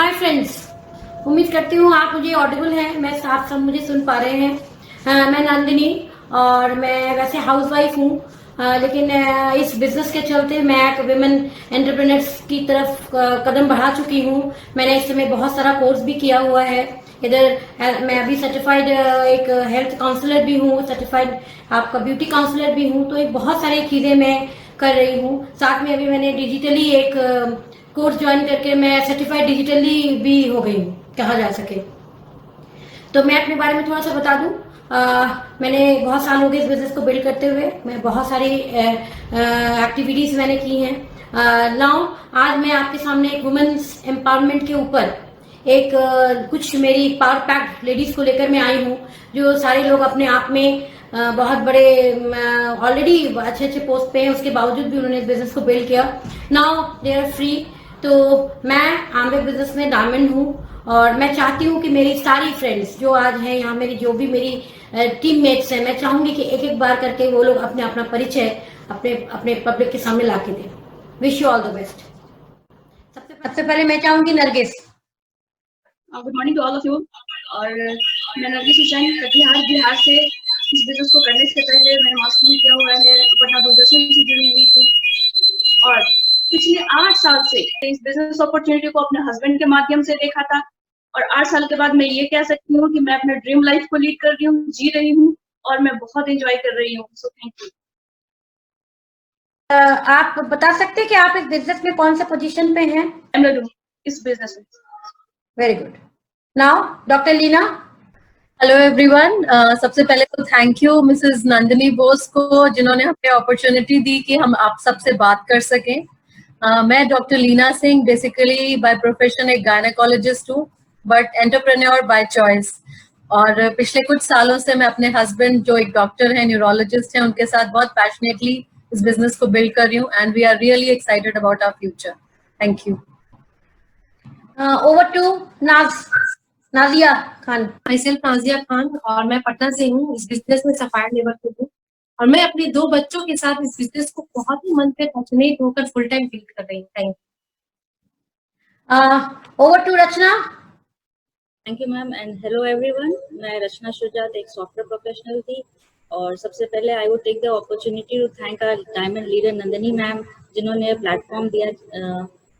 Hi friends, उम्मीद करती हूँ आप मुझे ऑडिबल हैं, मैं साफ सब मुझे सुन पा रहे हैं। मैं नंदिनी और मैं वैसे हाउसवाइफ हूँ, लेकिन इस बिजनेस के चलते मैं एक विमेन एंटरप्रेन्योर्स की तरफ कदम बढ़ा चुकी हूँ। मैंने इस समय बहुत सारा कोर्स भी किया हुआ है। इधर मैं अभी सर्टिफाइड एक हेल्थ काउंसलर भी हूँ, सर्टिफाइड आपका ब्यूटी काउंसलर भी हूँ। तो एक बहुत सारी चीजें मैं कर रही हूँ। साथ में अभी मैंने डिजिटली एक कोर्स ज्वाइन करके मैं सर्टिफाइड डिजिटली भी हो गई हूँ, कहा जा सके। तो मैं अपने बारे में थोड़ा सा बता दूं। मैंने बहुत साल हो गए इस बिजनेस को बिल्ड करते हुए। मैं बहुत सारी एक्टिविटीज मैंने की हैं। नाउ आज मैं आपके सामने एक वुमेन्स एम्पावरमेंट के ऊपर एक कुछ मेरी पावर पैक्ड लेडीज को लेकर मैं आई हूँ, जो सारे लोग अपने आप में बहुत बड़े ऑलरेडी अच्छे अच्छे पोस्ट पे हैं, उसके बावजूद भी उन्होंने इस बिजनेस को बिल्ड किया। Now they are free. तो मैं आमवे बिजनेस में डायमंड हूँ और मैं चाहती हूँ कि मेरी सारी फ्रेंड्स जो आज हैं यहाँ, मेरी जो भी मेरी टीममेट्स हैं, मैं चाहूंगी कि एक एक बार करके वो लोग अपने अपना परिचय अपने अपने पब्लिक के सामने ला के दें। Wish you all the best. सबसे पहले मैं चाहूंगी Nargis. Good morning to all of you. और मैं नरगिस हुसैन कटिहार बिहार से इस बिजनेस को करने से पहले मैंने मास्टर्स किया हुआ है, पटना दूरदर्शन से जुड़ी हुई थी और पिछले 8 साल से इस बिजनेस अपॉर्चुनिटी को अपने हस्बैंड के माध्यम से देखा था। और 8 साल के बाद मैं ये कह सकती हूँ कि मैं अपने ड्रीम लाइफ को लीड कर रही हूँ, जी रही हूँ और मैं बहुत एंजॉय कर रही हूँ। So thank you. आप बता सकते हैं कि आप इस बिजनेस में कौन से पोजीशन पे हैं? इस बिजनेस में। Very good. Now doctor Leena. Hello everyone. सबसे पहले तो thank you Mrs Nandini Bose को, जिन्होंने हमें अपॉर्चुनिटी दी कि हम आप सबसे बात कर सकें। मैं doctor Leena Singh basically by profession एक गायनेकोलॉजिस्ट हूँ, बट एंटरप्रेन्योर बाय चॉइस। और पिछले कुछ सालों से मैं अपने हस्बैंड जो एक डॉक्टर हैं, न्यूरोलॉजिस्ट हैं, उनके साथ बहुत पैशनेटली इस बिजनेस को बिल्ड कर रही हूँ and we are really excited about our future. Thank you. Over to Nazia Khan. Myself Nazia Khan और मैं पटना से हूँ। इस बिजनेस में सफायर लेबर पे हूँ और मैं अपने 2 बच्चों के साथ इस बिजनेस को बहुत ही मन से पैशनेट होकर फुल टाइम फील कर रही हूँ। Thank you. Over to Rachna. Thank you ma'am and hello everyone. मैं रचना शुजात एक सॉफ्टवेयर प्रोफेशनल थी और सबसे पहले I would take the opportunity to thank our diamond leader Nandini ma'am, जिन्होंने प्लेटफॉर्म दिया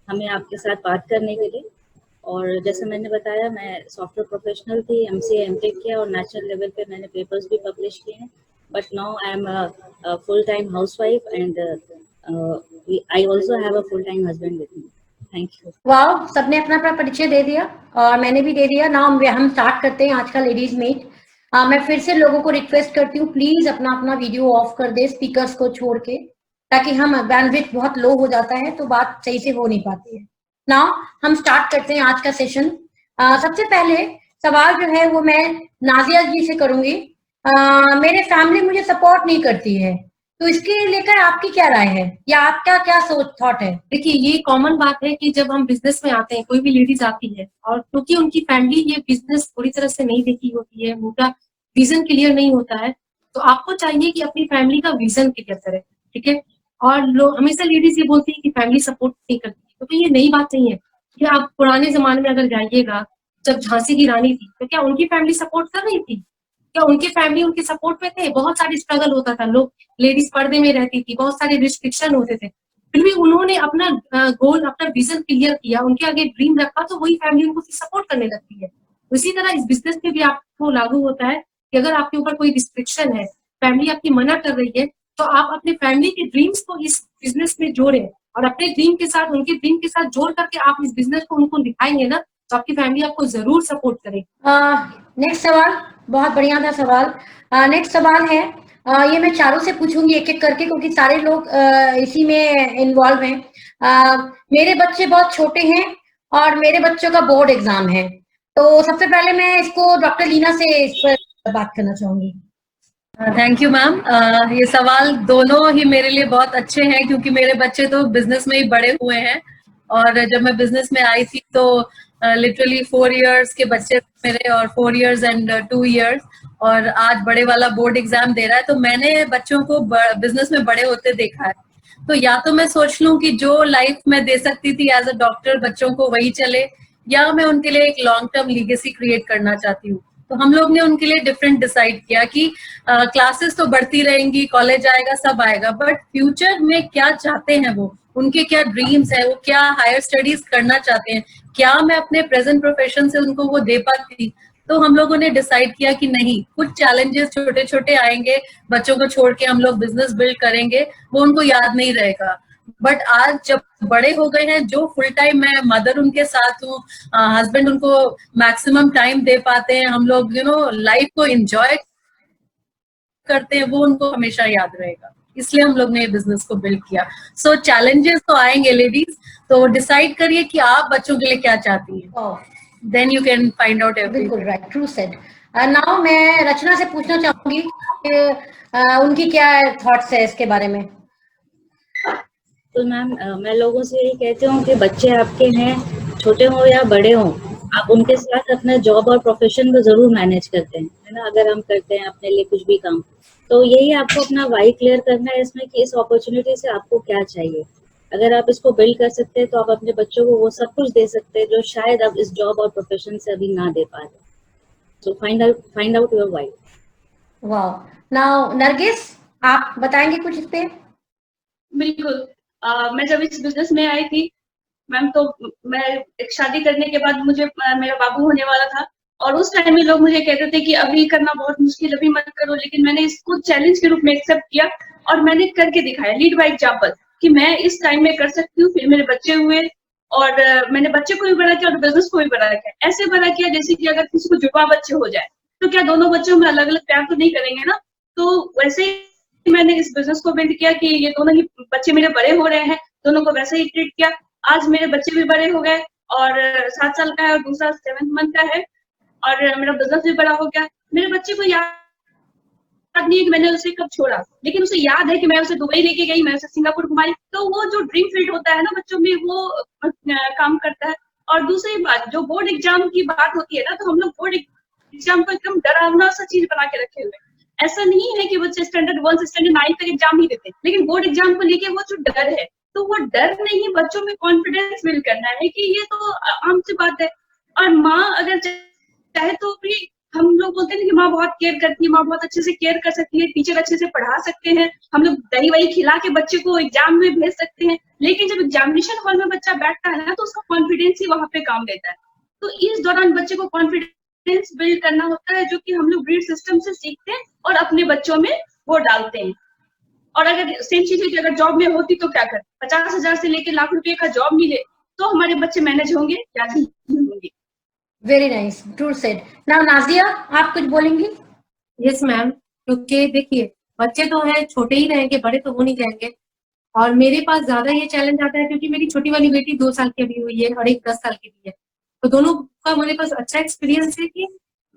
हमें आपके साथ बात करने के लिए। और जैसे मैंने बताया, मैं सॉफ्टवेयर प्रोफेशनल थी, एमसीए एमटेक किया और नेशनल लेवल पे मैंने पेपर्स भी पब्लिश किए हैं। But now I am a full time housewife and I also have a full time husband with me. Thank you. वाह, सबने अपना अपना परिचय दे दिया और मैंने भी दे दिया। नाउ हम स्टार्ट करते हैं आज का लेडीज मीट। मैं फिर से लोगों को रिक्वेस्ट करती हूँ, प्लीज अपना अपना वीडियो ऑफ कर दे, स्पीकर्स को छोड़ के, ताकि हम बैंडविड्थ बहुत लो हो जाता है तो बात सही से हो नहीं पाती है। नाउ हम स्टार्ट करते हैं आज का सेशन। सबसे पहले सवाल जो है वो मैं नाजिया जी से करूंगी। मेरे फैमिली मुझे सपोर्ट नहीं करती है, तो इसके लेकर आपकी क्या राय है या आपका क्या सोच थॉट है? देखिए, ये कॉमन बात है कि जब हम बिजनेस में आते हैं, कोई भी लेडीज आती है और क्योंकि उनकी फैमिली ये बिजनेस पूरी तरह से नहीं देखी होती है, उनका विजन क्लियर नहीं होता है, तो आपको चाहिए कि अपनी फैमिली का विजन क्लियर करें। ठीक है। और लोग हमेशा लेडीज ये बोलती है कि फैमिली सपोर्ट नहीं करती, तो ये नई बात नहीं है। कि आप पुराने जमाने में अगर जाइएगा, जब झांसी की रानी थी, तो क्या उनकी फैमिली सपोर्ट कर रही थी? क्या उनकी फैमिली उनके सपोर्ट में थे? बहुत सारी स्ट्रगल होता था, लोग लेडीज पर्दे में रहती थी, बहुत सारे रिस्ट्रिक्शन होते थे, फिर भी उन्होंने अपना गोल, अपना विजन क्लियर किया, उनके आगे ड्रीम रखा, तो वही फैमिली उनको सपोर्ट करने लगती है। उसी तरह इस बिजनेस में भी आपको लागू होता है कि अगर आपके ऊपर कोई रिस्ट्रिक्शन है, फैमिली आपकी मना कर रही है, तो आप अपने फैमिली के ड्रीम्स को इस बिजनेस में जोड़ें और अपने ड्रीम के साथ, उनके ड्रीम के साथ जोड़ करके आप इस बिजनेस को उनको दिखाएंगे ना, तो आपकी फैमिली आपको जरूर सपोर्ट करेगी। नेक्स्ट सवाल, बहुत बढ़िया था सवाल। नेक्स्ट सवाल है, ये मैं चारों से पूछूंगी एक एक करके, क्योंकि सारे लोग इसी में इन्वॉल्व हैं। मेरे बच्चे बहुत छोटे हैं और मेरे बच्चों का बोर्ड एग्जाम है, तो सबसे पहले मैं इसको डॉक्टर लीना से इस पर बात करना चाहूंगी। Thank you ma'am. ये सवाल दोनों ही मेरे लिए बहुत अच्छे हैं, क्योंकि मेरे बच्चे तो बिजनेस में ही बड़े हुए हैं और जब मैं बिजनेस में आई थी तो लिटरली 4 इयर्स के बच्चे मेरे, और 4 इयर्स एंड 2 इयर्स, और आज बड़े वाला बोर्ड एग्जाम दे रहा है। तो मैंने बच्चों को बिजनेस में बड़े होते देखा है। तो या तो मैं सोच लूं कि जो लाइफ में दे सकती थी एज अ डॉक्टर बच्चों को वही चले, या मैं उनके लिए एक लॉन्ग टर्म लीगेसी क्रिएट करना चाहती हूँ। तो हम लोग ने उनके लिए डिफरेंट डिसाइड किया कि क्लासेस तो बढ़ती रहेंगी, कॉलेज आएगा, सब आएगा, बट फ्यूचर में क्या चाहते हैं वो, उनके क्या ड्रीम्स है, वो क्या हायर स्टडीज करना चाहते हैं, क्या मैं अपने प्रेजेंट प्रोफेशन से उनको वो दे पाती। तो हम लोगों ने डिसाइड किया कि नहीं, कुछ चैलेंजेस छोटे छोटे आएंगे, बच्चों को छोड़ के हम लोग बिजनेस बिल्ड करेंगे, वो उनको याद नहीं रहेगा। बट आज जब बड़े हो गए हैं, जो फुल टाइम मैं मदर उनके साथ हूँ, हस्बैंड उनको मैक्सिमम टाइम दे पाते हैं, हम लोग लाइफ को एंजॉय करते हैं, वो उनको हमेशा याद रहेगा। इसलिए हम लोग ने बिजनेस को बिल्ड किया। सो चैलेंजेस तो आएंगे लेडीज, तो डिसाइड करिए कि आप बच्चों के लिए क्या चाहती हैं, Oh, then you can find out बिल्कुल everything. Right, true said. Now मैं रचना से पूछना चाहूंगी कि उनकी क्या थॉट्स है इसके बारे में। तो मैम मैं लोगों से यही कहती हूँ कि बच्चे आपके हैं, छोटे हों या बड़े हों, आप उनके साथ अपना जॉब और प्रोफेशन को जरूर मैनेज करते हैं, है ना। अगर हम करते हैं अपने लिए कुछ भी काम, तो यही आपको अपना वाई क्लियर करना है इसमें कि इस अपॉर्चुनिटी से आपको क्या चाहिए। अगर आप इसको बिल्ड कर सकते हैं तो आप अपने बच्चों को वो सब कुछ दे सकते हैं जो शायद आप इस जॉब और प्रोफेशन से अभी ना दे पा रहे। So find out your why. वाह। नाउ नरगिस, आप बताएंगे कुछ इस पे। बिल्कुल। मैं जब इस बिजनेस में आई थी मैम, तो मैं एक शादी करने के बाद मुझे मेरा बाबू होने वाला था, और उस टाइम में लोग मुझे कहते थे कि अभी करना बहुत मुश्किल, अभी मत करो, लेकिन मैंने इसको चैलेंज के रूप में एक्सेप्ट किया और मैंने करके दिखाया, लीड बाय एग्जांपल, कि मैं इस टाइम में कर सकती हूँ। फिर मेरे बच्चे हुए और मैंने बच्चे को भी बड़ा किया और बिजनेस को भी बड़ा किया। ऐसे बड़ा किया जैसे कि अगर किसी को जुड़वा बच्चे हो जाए तो क्या दोनों बच्चों में अलग अलग प्यार तो नहीं करेंगे ना। तो वैसे ही मैंने इस बिजनेस को बिल्ड किया कि ये दोनों ही बच्चे मेरे बड़े हो रहे हैं, दोनों को वैसे ही ट्रीट किया। आज मेरे बच्चे भी बड़े हो गए और 7 साल का है और दूसरा 7 मंथ का है, और मेरा बिजनेस भी बड़ा हो गया। मेरे बच्चे को याद नहीं है कि मैंने उसे कब छोड़ा, लेकिन उसे याद है कि मैं उसे दुबई लेके गई, मैं उसे सिंगापुर घुमाई। तो वो जो ड्रीम फील्ड होता है ना बच्चों में, वो काम करता है। और दूसरी बात, जो बोर्ड एग्जाम की बात होती है ना, तो हम लोग बोर्ड एग्जाम को एकदम डरावना सा चीज बना के रखे हुए। ऐसा नहीं है कि बच्चे स्टैंडर्ड 1 से स्टैंडर्ड 9 तक एग्जाम नहीं देते, लेकिन बोर्ड एग्जाम को लेके वो जो डर है, तो वो डर नहीं, बच्चों में कॉन्फिडेंस बिल्ड करना है कि ये तो आम सी बात है। और माँ अगर चाहे तो भी, हम लोग बोलते हैं कि माँ बहुत केयर करती है, माँ बहुत अच्छे से केयर कर सकती है, टीचर अच्छे से पढ़ा सकते हैं, हम लोग दही वही खिला के बच्चे को एग्जाम में भेज सकते हैं। लेकिन जब एग्जामिनेशन हॉल में बच्चा बैठता है ना, तो उसका कॉन्फिडेंस ही वहां पे काम देता है। तो इस दौरान बच्चे को कॉन्फिडेंस बिल्ड करना होता है, जो कि हम लोग ब्रीड सिस्टम से सीखते हैं और अपने बच्चों में वो डालते हैं। और अगर सेम चीज है कि अगर जॉब में होती तो क्या कर, 50,000 से लेके लाख रुपए का जॉब मिले तो हमारे बच्चे मैनेज होंगे या नहीं होंगे। Very nice, true said. Now Nazia, आप कुछ बोलेंगी। यस मैम, क्योंकि देखिए बच्चे तो हैं, छोटे ही रहेंगे, बड़े तो हो नहीं जाएंगे। और मेरे पास ज्यादा ये चैलेंज आता है क्योंकि मेरी छोटी वाली बेटी 2 साल की अभी हुई है और एक 10 साल की भी है। तो दोनों का मेरे पास अच्छा एक्सपीरियंस है कि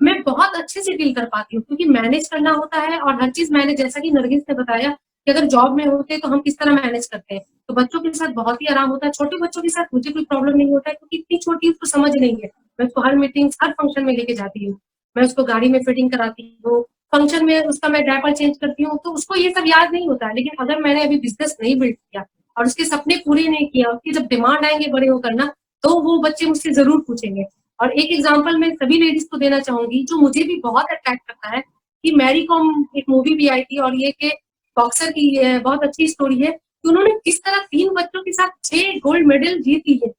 मैं बहुत अच्छे से डील कर पाती हूँ, क्योंकि मैनेज करना होता है और हर चीज मैनेज, जैसा कि नरगिस ने बताया कि अगर जॉब में होते तो हम किस तरह मैनेज करते हैं, तो बच्चों के साथ बहुत ही आराम होता है। छोटे बच्चों के साथ मुझे कोई प्रॉब्लम नहीं होता है क्योंकि इतनी छोटी उसको समझ नहीं है। मैं उसको हर मीटिंग, हर फंक्शन में लेके जाती हूँ, मैं उसको गाड़ी में फिटिंग कराती हूँ, फंक्शन में उसका मैं डायपर चेंज करती हूँ, तो उसको ये सब याद नहीं होता है। लेकिन अगर मैंने अभी बिजनेस नहीं बिल्ड किया और उसके सपने पूरे नहीं किया, उसकी जब डिमांड आएंगे बड़े होकर ना, तो वो बच्चे मुझसे जरूर पूछेंगे। और एक एग्जांपल मैं सभी लेडीज को देना चाहूंगी, जो मुझे भी बहुत अट्रैक्ट करता है, कि मैरी कॉम एक मूवी भी आई थी और ये के बॉक्सर की बहुत अच्छी स्टोरी है कि उन्होंने किस तरह 3 बच्चों के साथ 6 गोल्ड मेडल जीती है।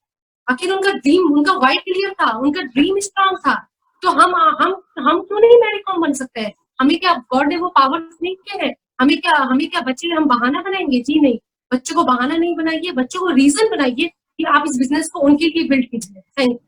आखिर उनका ड्रीम, उनका वाई क्लियर था, उनका ड्रीम स्ट्रांग था। तो हम क्यों नहीं मैरी कॉम बन सकते हैं? हमें क्या गॉड ने वो पावर नहीं किया है? हमें क्या बच्चे हम बहाना बनाएंगे? जी नहीं, बच्चों को बहाना नहीं बनाइए, बच्चों को रीजन बनाइए कि आप इस बिजनेस को उनके लिए बिल्ड कीजिए। Thank you.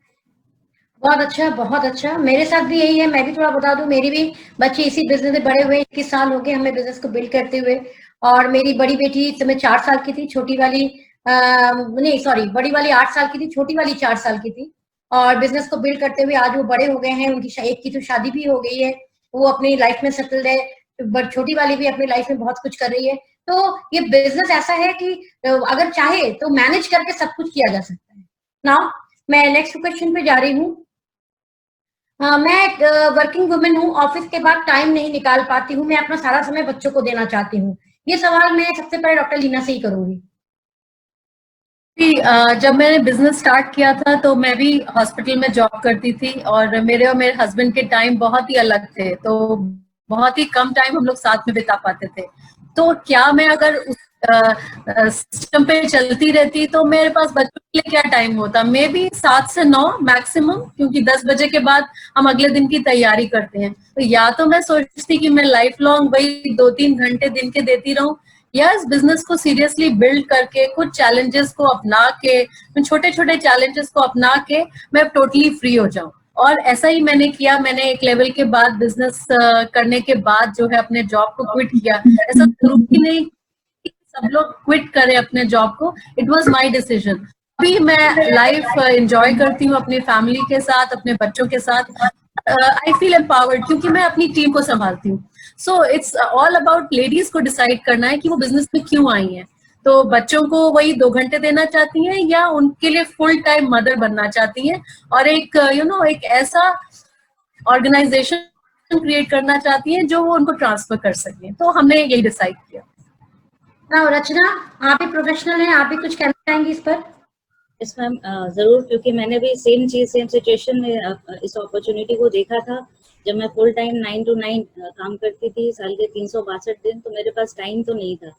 बहुत अच्छा, बहुत अच्छा। मेरे साथ भी यही है। मैं भी थोड़ा बता दूं, मेरी भी बच्चे इसी बिजनेस में बड़े हुए, 21 साल हो गए हमें बिजनेस को बिल्ड करते हुए। और मेरी बड़ी बेटी इस समय 4 साल की थी, छोटी वाली नहीं सॉरी, बड़ी वाली 8 साल की थी, छोटी वाली 4 साल की थी। और बिजनेस को बिल्ड करते हुए आज वो बड़े हो गए हैं। उनकी एक की तो शादी भी हो गई है, वो अपनी लाइफ में सेटल्ड है, बट छोटी वाली भी अपनी लाइफ में बहुत कुछ कर रही है। तो ये बिजनेस ऐसा है कि अगर चाहे तो मैनेज करके सब कुछ किया जा सकता है। नाउ मैं नेक्स्ट क्वेश्चन पे जा रही हूँ। मैं एक वर्किंग वुमेन हूँ, ऑफिस के बाद टाइम नहीं निकाल पाती हूँ, मैं अपना सारा समय बच्चों को देना चाहती हूँ। ये सवाल मैं सबसे पहले डॉक्टर लीना से ही करूंगी। जब मैंने बिजनेस स्टार्ट किया था तो मैं भी हॉस्पिटल में जॉब करती थी और मेरे हस्बैंड के टाइम बहुत ही अलग थे, तो बहुत ही कम टाइम हम लोग साथ में बिता पाते थे। तो क्या मैं अगर उस सिस्टम पे चलती रहती तो मेरे पास बच्चों के लिए क्या टाइम होता? मे बी 7 से 9 मैक्सिमम, क्योंकि 10 बजे के बाद हम अगले दिन की तैयारी करते हैं। तो या तो मैं सोचती कि मैं लाइफ लॉन्ग वही 2-3 घंटे दिन के देती रहूं, या इस बिजनेस को सीरियसली बिल्ड करके कुछ चैलेंजेस को अपना के, छोटे छोटे चैलेंजेस को अपना के मैं टोटली फ्री हो जाऊं। और ऐसा ही मैंने किया। मैंने एक लेवल के बाद बिजनेस करने के बाद जो है अपने जॉब को क्विट किया। ऐसा जरूरी नहीं कि सब लोग क्विट करें अपने जॉब को, इट वाज माय डिसीजन। अभी मैं लाइफ एंजॉय करती हूँ अपनी फैमिली के साथ, अपने बच्चों के साथ। आई फील एम्पावर्ड क्योंकि मैं अपनी टीम को संभालती हूँ। So it's all about ladies को डिसाइड करना है कि वो बिजनेस में क्यों आई हैं। तो बच्चों को वही 2 घंटे देना चाहती हैं या उनके लिए फुल टाइम मदर बनना चाहती हैं और एक एक ऐसा ऑर्गेनाइजेशन क्रिएट करना चाहती हैं जो वो उनको ट्रांसफर कर सके। तो हमने यही डिसाइड किया। ना रचना, आप भी प्रोफेशनल हैं, आप भी कुछ कहना चाहेंगी इस पर? इस मैम जरूर, क्योंकि मैंने भी सेम सिचुएशन में इस अपॉर्चुनिटी को देखा था। जब मैं फुल टाइम 9 to 9 काम करती थी, साल के 362 दिन, तो मेरे पास टाइम तो नहीं था।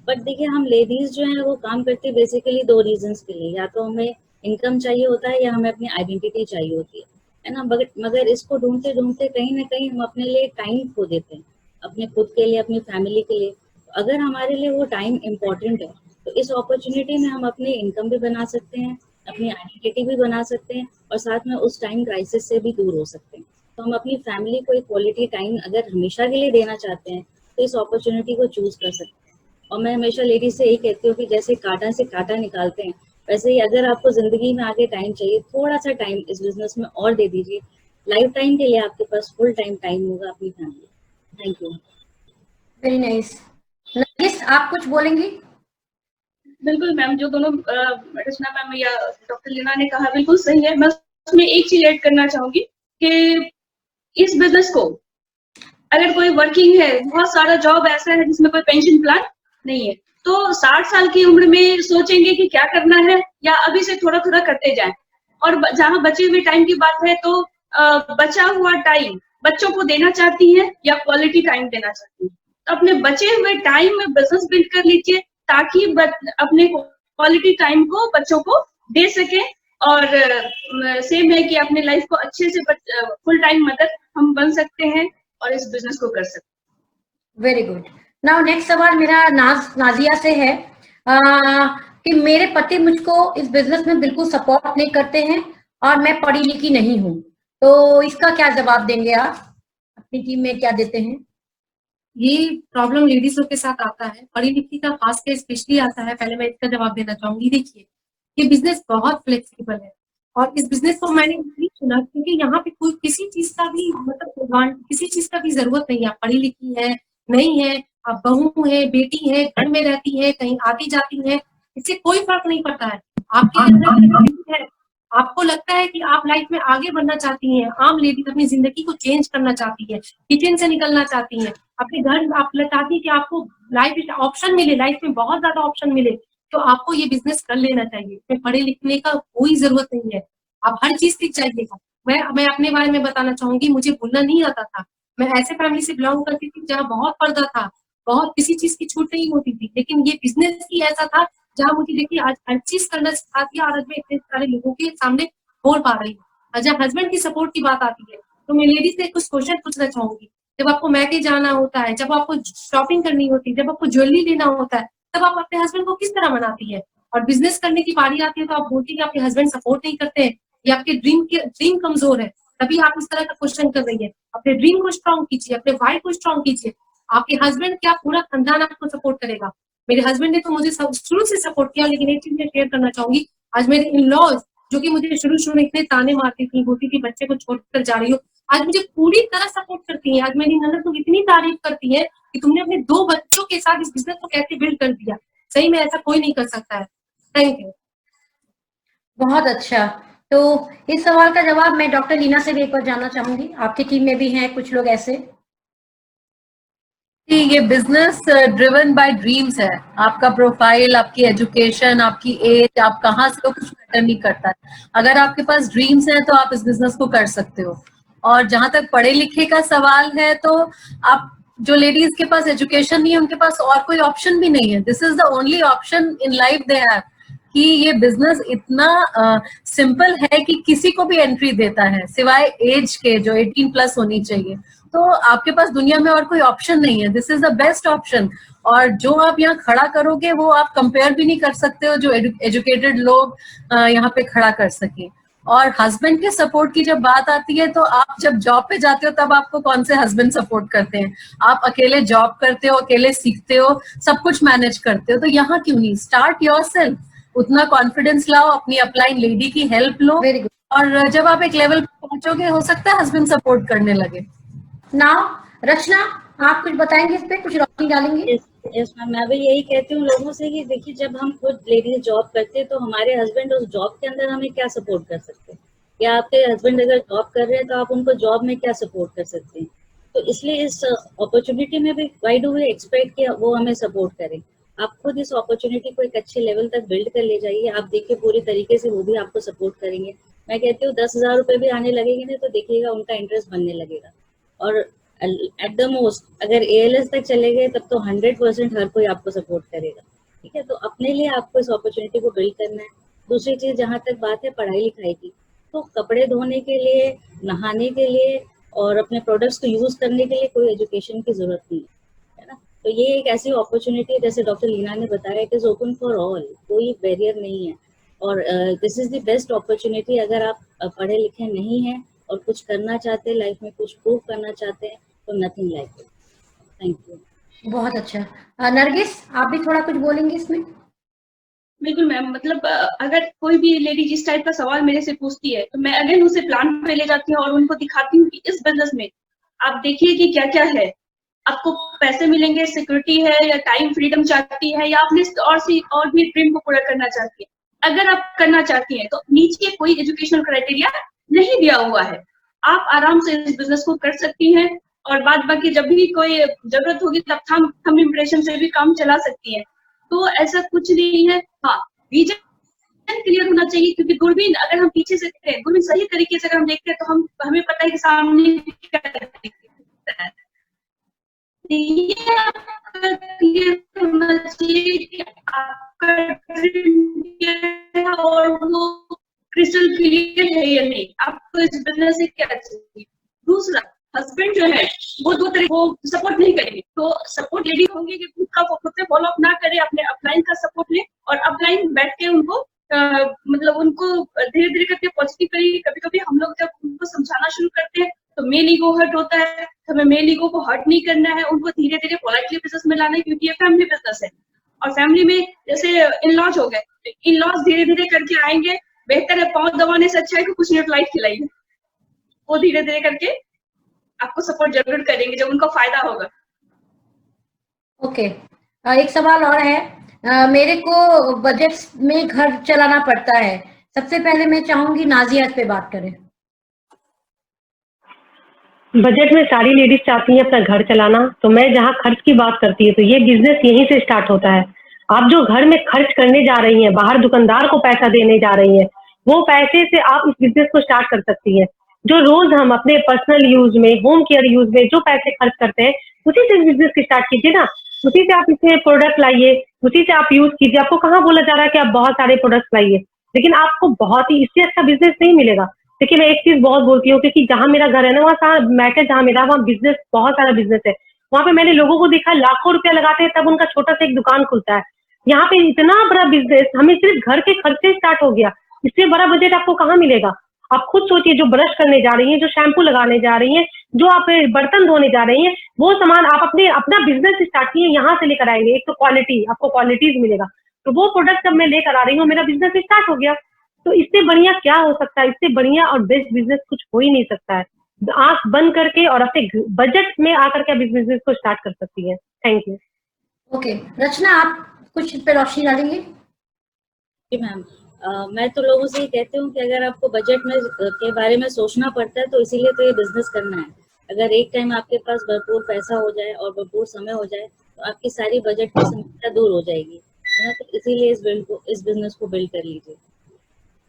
बट देखिए, हम लेडीज जो हैं वो काम करती है बेसिकली 2 रीजंस के लिए। या तो हमें इनकम चाहिए होता है या हमें अपनी आइडेंटिटी चाहिए होती है ना। मगर इसको ढूंढते ढूंढते कहीं ना कहीं हम अपने लिए टाइम खो देते हैं, अपने खुद के लिए, अपनी फैमिली के लिए। अगर हमारे लिए वो टाइम इम्पोर्टेंट है तो इस अपॉर्चुनिटी में हम अपनी इनकम भी बना सकते हैं, अपनी आइडेंटिटी भी बना सकते हैं, और साथ में उस टाइम क्राइसिस से भी दूर हो सकते हैं। तो हम अपनी फैमिली को एक क्वालिटी टाइम अगर हमेशा के लिए देना चाहते हैं तो इस अपॉर्चुनिटी को चूज कर सकते हैं। और मैं हमेशा लेडीज से यही कहती हूँ कि जैसे कांटा से कांटा निकालते हैं, वैसे ही अगर आपको जिंदगी में आगे टाइम चाहिए, थोड़ा सा टाइम इस बिजनेस में और दे दीजिए। लाइफ टाइम के लिए आपके पास फुल टाइम होगा अपनी family. Thank you. Very nice. Nargis, आप कुछ बोलेंगी? बिल्कुल मैम, जो दोनों रचना मैम या डॉक्टर लीना ने कहा बिल्कुल सही है। मैं उसमें एक चीज ऐड करना चाहूंगी कि इस बिजनेस को अगर कोई वर्किंग है, बहुत सारा जॉब ऐसा है जिसमें कोई पेंशन प्लान नहीं है, तो 60 साल की उम्र में सोचेंगे कि क्या करना है, या अभी से थोड़ा थोड़ा करते जाएं। और जहां बचे हुए टाइम की बात है तो बचा हुआ टाइम बच्चों को देना चाहती है या क्वालिटी टाइम देना चाहती है, तो अपने बचे हुए टाइम में बिजनेस बिल्ड कर लीजिए ताकि अपने क्वालिटी टाइम को बच्चों को दे सके। और सेम है कि अपने लाइफ को अच्छे से फुल टाइम मदर हम बन सकते हैं और इस बिजनेस को कर सकते हैं। Very good. नाउ नेक्स्ट सवाल मेरा नाजिया से है कि मेरे पति मुझको इस बिजनेस में बिल्कुल सपोर्ट नहीं करते हैं और मैं पढ़ी लिखी नहीं हूँ, तो इसका क्या जवाब देंगे आप? अपनी टीम में क्या देते हैं? ये प्रॉब्लम लेडीजों के साथ आता है, पढ़ी लिखी का खास के स्पेशली आता है। पहले मैं इसका जवाब देना चाहूंगी। देखिए, ये बिजनेस बहुत फ्लेक्सिबल है और इस बिजनेस को मैंने इसलिए चुना क्योंकि यहाँ पे कोई किसी चीज का भी किसी चीज का भी जरूरत नहीं है। आप पढ़ी लिखी है नहीं है, आप बहू है, बेटी है, घर में रहती है, कहीं आती जाती है, इससे कोई फर्क नहीं पड़ता है। आपके अंदर है, आपको लगता है कि आप लाइफ में आगे बढ़ना चाहती हैं, आम लेडीज अपनी जिंदगी को चेंज करना चाहती है, किचन से निकलना चाहती हैं, अपने घर आप चाहती है कि आपको लाइफ ऑप्शन मिले, लाइफ में बहुत ज्यादा ऑप्शन मिले, तो आपको ये बिजनेस कर लेना चाहिए। इसमें पढ़े लिखने का कोई जरूरत नहीं है, आप हर चीज सीख जाइएगा। मैं अपने बारे में बताना चाहूंगी, मुझे बोलना नहीं आता था। मैं ऐसे फैमिली से बिलोंग करती थी जहाँ बहुत पर्दा था, बहुत किसी चीज की छूट नहीं होती थी, लेकिन ये बिजनेस ही ऐसा था जहाँ मुझे देखिए आज हर चीज करना सिखा दिया और आज मैं इतने सारे लोगों के सामने बोल पा रही हूँ। और जब हस्बैंड की सपोर्ट की बात आती है तो मैं लेडीज से कुछ क्वेश्चन पूछना चाहूंगी। जब आपको मैके जाना होता है, जब आपको शॉपिंग करनी होती है, जब आपको ज्वेलरी लेना होता है, तब आप अपने हस्बैंड को किस तरह मनाती है? और बिजनेस करने की बारी आती है तो आप बोलती है कि आपके हस्बैंड सपोर्ट नहीं करते हैं या आपके ड्रीम कमजोर है, तभी आप इस तरह का क्वेश्चन कर रही है। अपने ड्रीम को स्ट्रॉन्ग कीजिए, अपने वाइफ को स्ट्रॉन्ग कीजिए। आपके हस्बैंड क्या, पूरा खानदान आपको सपोर्ट करेगा। मेरे हस्बैंड ने तो मुझे शुरू से सपोर्ट किया, लेकिन एक चीज मैं शेयर करना चाहूंगी। आज मेरे इन लॉज जो कि मुझे शुरू में इतने ताने मारती थी, बोलती थी बच्चे को छोड़कर जा रही हो, आज मुझे पूरी तरह सपोर्ट करती हैं। आज मेरी ननद तो इतनी तारीफ करती है कि तुमने अपने 2 बच्चों के साथ इस बिजनेस को कैसे बिल्ड कर दिया। सही में ऐसा कोई नहीं कर सकता है। Thank you. बहुत अच्छा। तो इस सवाल का जवाब मैं डॉक्टर लीना से भी एक बार जानना चाहूंगी। आपकी टीम में भी हैं कुछ लोग ऐसे। ये बिजनेस ड्रिवन बाय ड्रीम्स है। आपका प्रोफाइल, आपकी एजुकेशन, आपकी एज, आप कहाँ से हो, कुछ मैटर नहीं करता है। अगर आपके पास ड्रीम्स हैं तो आप इस बिजनेस को कर सकते हो। और जहां तक पढ़े लिखे का सवाल है, तो आप जो लेडीज के पास एजुकेशन नहीं है, उनके पास और कोई ऑप्शन भी नहीं है। This is the only option in life they have, कि ये बिजनेस इतना सिंपल है कि किसी को भी एंट्री देता है, सिवाय एज के जो 18 प्लस होनी चाहिए। तो आपके पास दुनिया में और कोई ऑप्शन नहीं है। This is the best option. और जो आप यहाँ खड़ा करोगे वो आप कंपेयर भी नहीं कर सकते हो जो एजुकेटेड लोग यहाँ पे खड़ा कर सके। और हस्बैंड के सपोर्ट की जब बात आती है, तो आप जब जॉब पे जाते हो तब आपको कौन से हस्बैंड सपोर्ट करते हैं? आप अकेले जॉब करते हो, अकेले सीखते हो, सब कुछ मैनेज करते हो। तो यहाँ क्यों नहीं? स्टार्ट योरसेल्फ, उतना कॉन्फिडेंस लाओ, अपनी अपलाइन लेडी की हेल्प लो, वेरी गुड। और जब आप एक लेवल पे पहुंचोगे, हो सकता है हस्बैंड सपोर्ट करने लगे। नाउ रचना, आप कुछ बताएंगे इस पे, कुछ रोशनी डालेंगे? यस मैम, मैं भी यही कहती हूँ लोगों से कि देखिए, जब हम खुद लेडीज जॉब करते हैं तो हमारे हस्बैंड उस जॉब के अंदर हमें क्या सपोर्ट कर सकते हैं, या आपके हस्बैंड अगर जॉब कर रहे हैं तो आप उनको जॉब में क्या सपोर्ट कर सकते हैं। तो इसलिए इस अपॉर्चुनिटी में भी व्हाई डू वी एक्सपेक्ट कि वो हमें सपोर्ट करें। आप खुद इस अपॉर्चुनिटी को एक अच्छे लेवल तक बिल्ड कर ले जाइए। आप देखिए पूरी तरीके से वो भी आपको सपोर्ट करेंगे। मैं कहती हूँ 10,000 रुपये भी आने लगेंगे ना, तो देखिएगा उनका इंटरेस्ट बनने लगेगा। और एट द मोस्ट अगर ALS तक चले गए तब तो 100% हर कोई आपको सपोर्ट करेगा। ठीक है, तो अपने लिए आपको इस अपॉर्चुनिटी को बिल्ड करना है। दूसरी चीज, जहाँ तक बात है पढ़ाई लिखाई की, तो कपड़े धोने के लिए, नहाने के लिए और अपने प्रोडक्ट्स को यूज करने के लिए कोई एजुकेशन की जरूरत नहीं है ना। तो ये एक ऐसी अपॉर्चुनिटी है, जैसे डॉक्टर लीना ने बताया, it is open for all, कोई बैरियर नहीं है। और this is the best opportunity. अगर आप पढ़े लिखे नहीं हैं और कुछ करना चाहते हैं लाइफ में, कुछ प्रूव करना चाहते हैं, तो nothing like it. Thank you. बहुत अच्छा। नरगिस, आप भी थोड़ा कुछ बोलेंगे इसमें? बिल्कुल मैम, मतलब अगर कोई भी लेडी जिस टाइप का सवाल मेरे से पूछती है तो मैं अगेन उसे प्लान पे ले जाती हूँ और उनको दिखाती हूँ कि इस बिजनेस में आप देखिए कि क्या क्या है। आपको पैसे मिलेंगे, सिक्योरिटी है, या टाइम फ्रीडम चाहती है, या आपने और भी ड्रीम को पूरा करना चाहती है। अगर आप करना चाहती हैं तो नीचे कोई एजुकेशनल क्राइटेरिया नहीं दिया हुआ है, आप आराम से इस बिजनेस को कर सकती हैं। और बाद बाकी जब भी कोई जरूरत होगी तब थंब इम्प्रेशन से भी काम चला सकती हैं। तो ऐसा कुछ नहीं है। हाँ, विजन क्लियर होना चाहिए, क्योंकि दूरबीन अगर हम पीछे से देखते हैं, दूरबीन सही तरीके से अगर हम देखते हैं तो हमें पता है कि सामने क्या दिखता है। ये आपका क्लियर होना चाहिए कि आपका ड्रीम क्या है और वो क्रिस्टल क्लियर है या नहीं, आपको इस बिजनेस से क्या चाहिए। दूसरा, हस्बैंड जो है वो दो तरह, वो सपोर्ट नहीं करेंगे। तो सपोर्ट लेडी होंगे कि खुद से फॉलो अप ना करे, अपने अपलाइन का सपोर्ट ले और अपलाइन बैठ के उनको मतलब उनको धीरे धीरे करके पॉजिटिव करेंगे। कभी कभी हम लोग जब उनको समझाना शुरू करते हैं तो मेल ईगो हर्ट होता है, तो हमें मेल ईगो को हर्ट नहीं करना है, उनको धीरे धीरे पोलाइटली बिजनेस में लाना है, क्योंकि ये फैमिली बिजनेस है। और फैमिली में जैसे इन लॉज हो गए, इन लॉज धीरे धीरे करके आएंगे। बेहतर है पाँव दबाने से अच्छा है कि कुछ मिनट लाइट खिलाइए। वो धीरे धीरे करके आपको सपोर्ट जरूर करेंगे जब उनको फायदा होगा। ओके, एक सवाल और है। मेरे को बजट में घर चलाना पड़ता है। सबसे पहले मैं चाहूंगी नाजिया इस पे बात करें। बजट में सारी लेडीज चाहती हैं अपना घर चलाना, तो मैं जहाँ खर्च की बात करती है तो ये बिजनेस यहीं से स्टार्ट होता है। आप जो घर में खर्च करने जा रही हैं, बाहर दुकानदार को पैसा देने जा रही हैं, वो पैसे से आप इस बिजनेस को स्टार्ट कर सकती हैं। जो रोज हम अपने पर्सनल यूज में, होम केयर यूज में जो पैसे खर्च करते हैं, उसी से बिजनेस की स्टार्ट कीजिए ना। उसी से आप इसमें प्रोडक्ट लाइए, उसी से आप यूज कीजिए। आपको कहाँ बोला जा रहा है कि आप बहुत सारे प्रोडक्ट्स लाइए, लेकिन आपको बहुत ही इससे अच्छा बिजनेस नहीं मिलेगा। देखिए, मैं एक चीज बहुत बोलती हूँ, क्योंकि जहाँ मेरा घर है ना, वहाँ मैटर जहाँ मेरा, वहाँ बिजनेस, बहुत सारा बिजनेस है। वहाँ पे मैंने लोगों को देखा लाखों रुपया लगाते हैं तब उनका छोटा सा एक दुकान खुलता है। यहाँ पे इतना बड़ा बिजनेस हमें सिर्फ घर के खर्चे स्टार्ट हो गया, इससे बड़ा बजट आपको कहाँ मिलेगा। आप खुद सोचिए, जो ब्रश करने जा रही हैं, जो शैम्पू लगाने जा रही हैं, जो आप बर्तन धोने जा रही हैं, वो सामान आप अपना बिजनेस स्टार्ट किए, यहाँ से लेकर आएंगे। एक तो क्वालिटी, आपको क्वालिटीज मिलेगा, तो वो प्रोडक्ट जब मैं लेकर आ रही हूँ, मेरा बिजनेस स्टार्ट हो गया। तो इससे बढ़िया क्या हो सकता है? इससे बढ़िया और बेस्ट बिजनेस कुछ हो ही नहीं सकता है। आंख बंद करके और अपने बजट में आकर के आप इस बिजनेस को स्टार्ट कर सकती है। Thank you. ओके, रचना, आप कुछ इस पे रोशनी डालेंगे? जी मैम, मैं तो लोगों से ये कहती हूँ कि अगर आपको बजट में के बारे में सोचना पड़ता है तो इसीलिए तो ये बिजनेस करना है। अगर एक टाइम आपके पास भरपूर पैसा हो जाए और भरपूर समय हो जाए तो आपकी सारी बजट की समस्या दूर हो जाएगी, है ना। तो इसीलिए इस बिजनेस को बिल्ड कर लीजिए।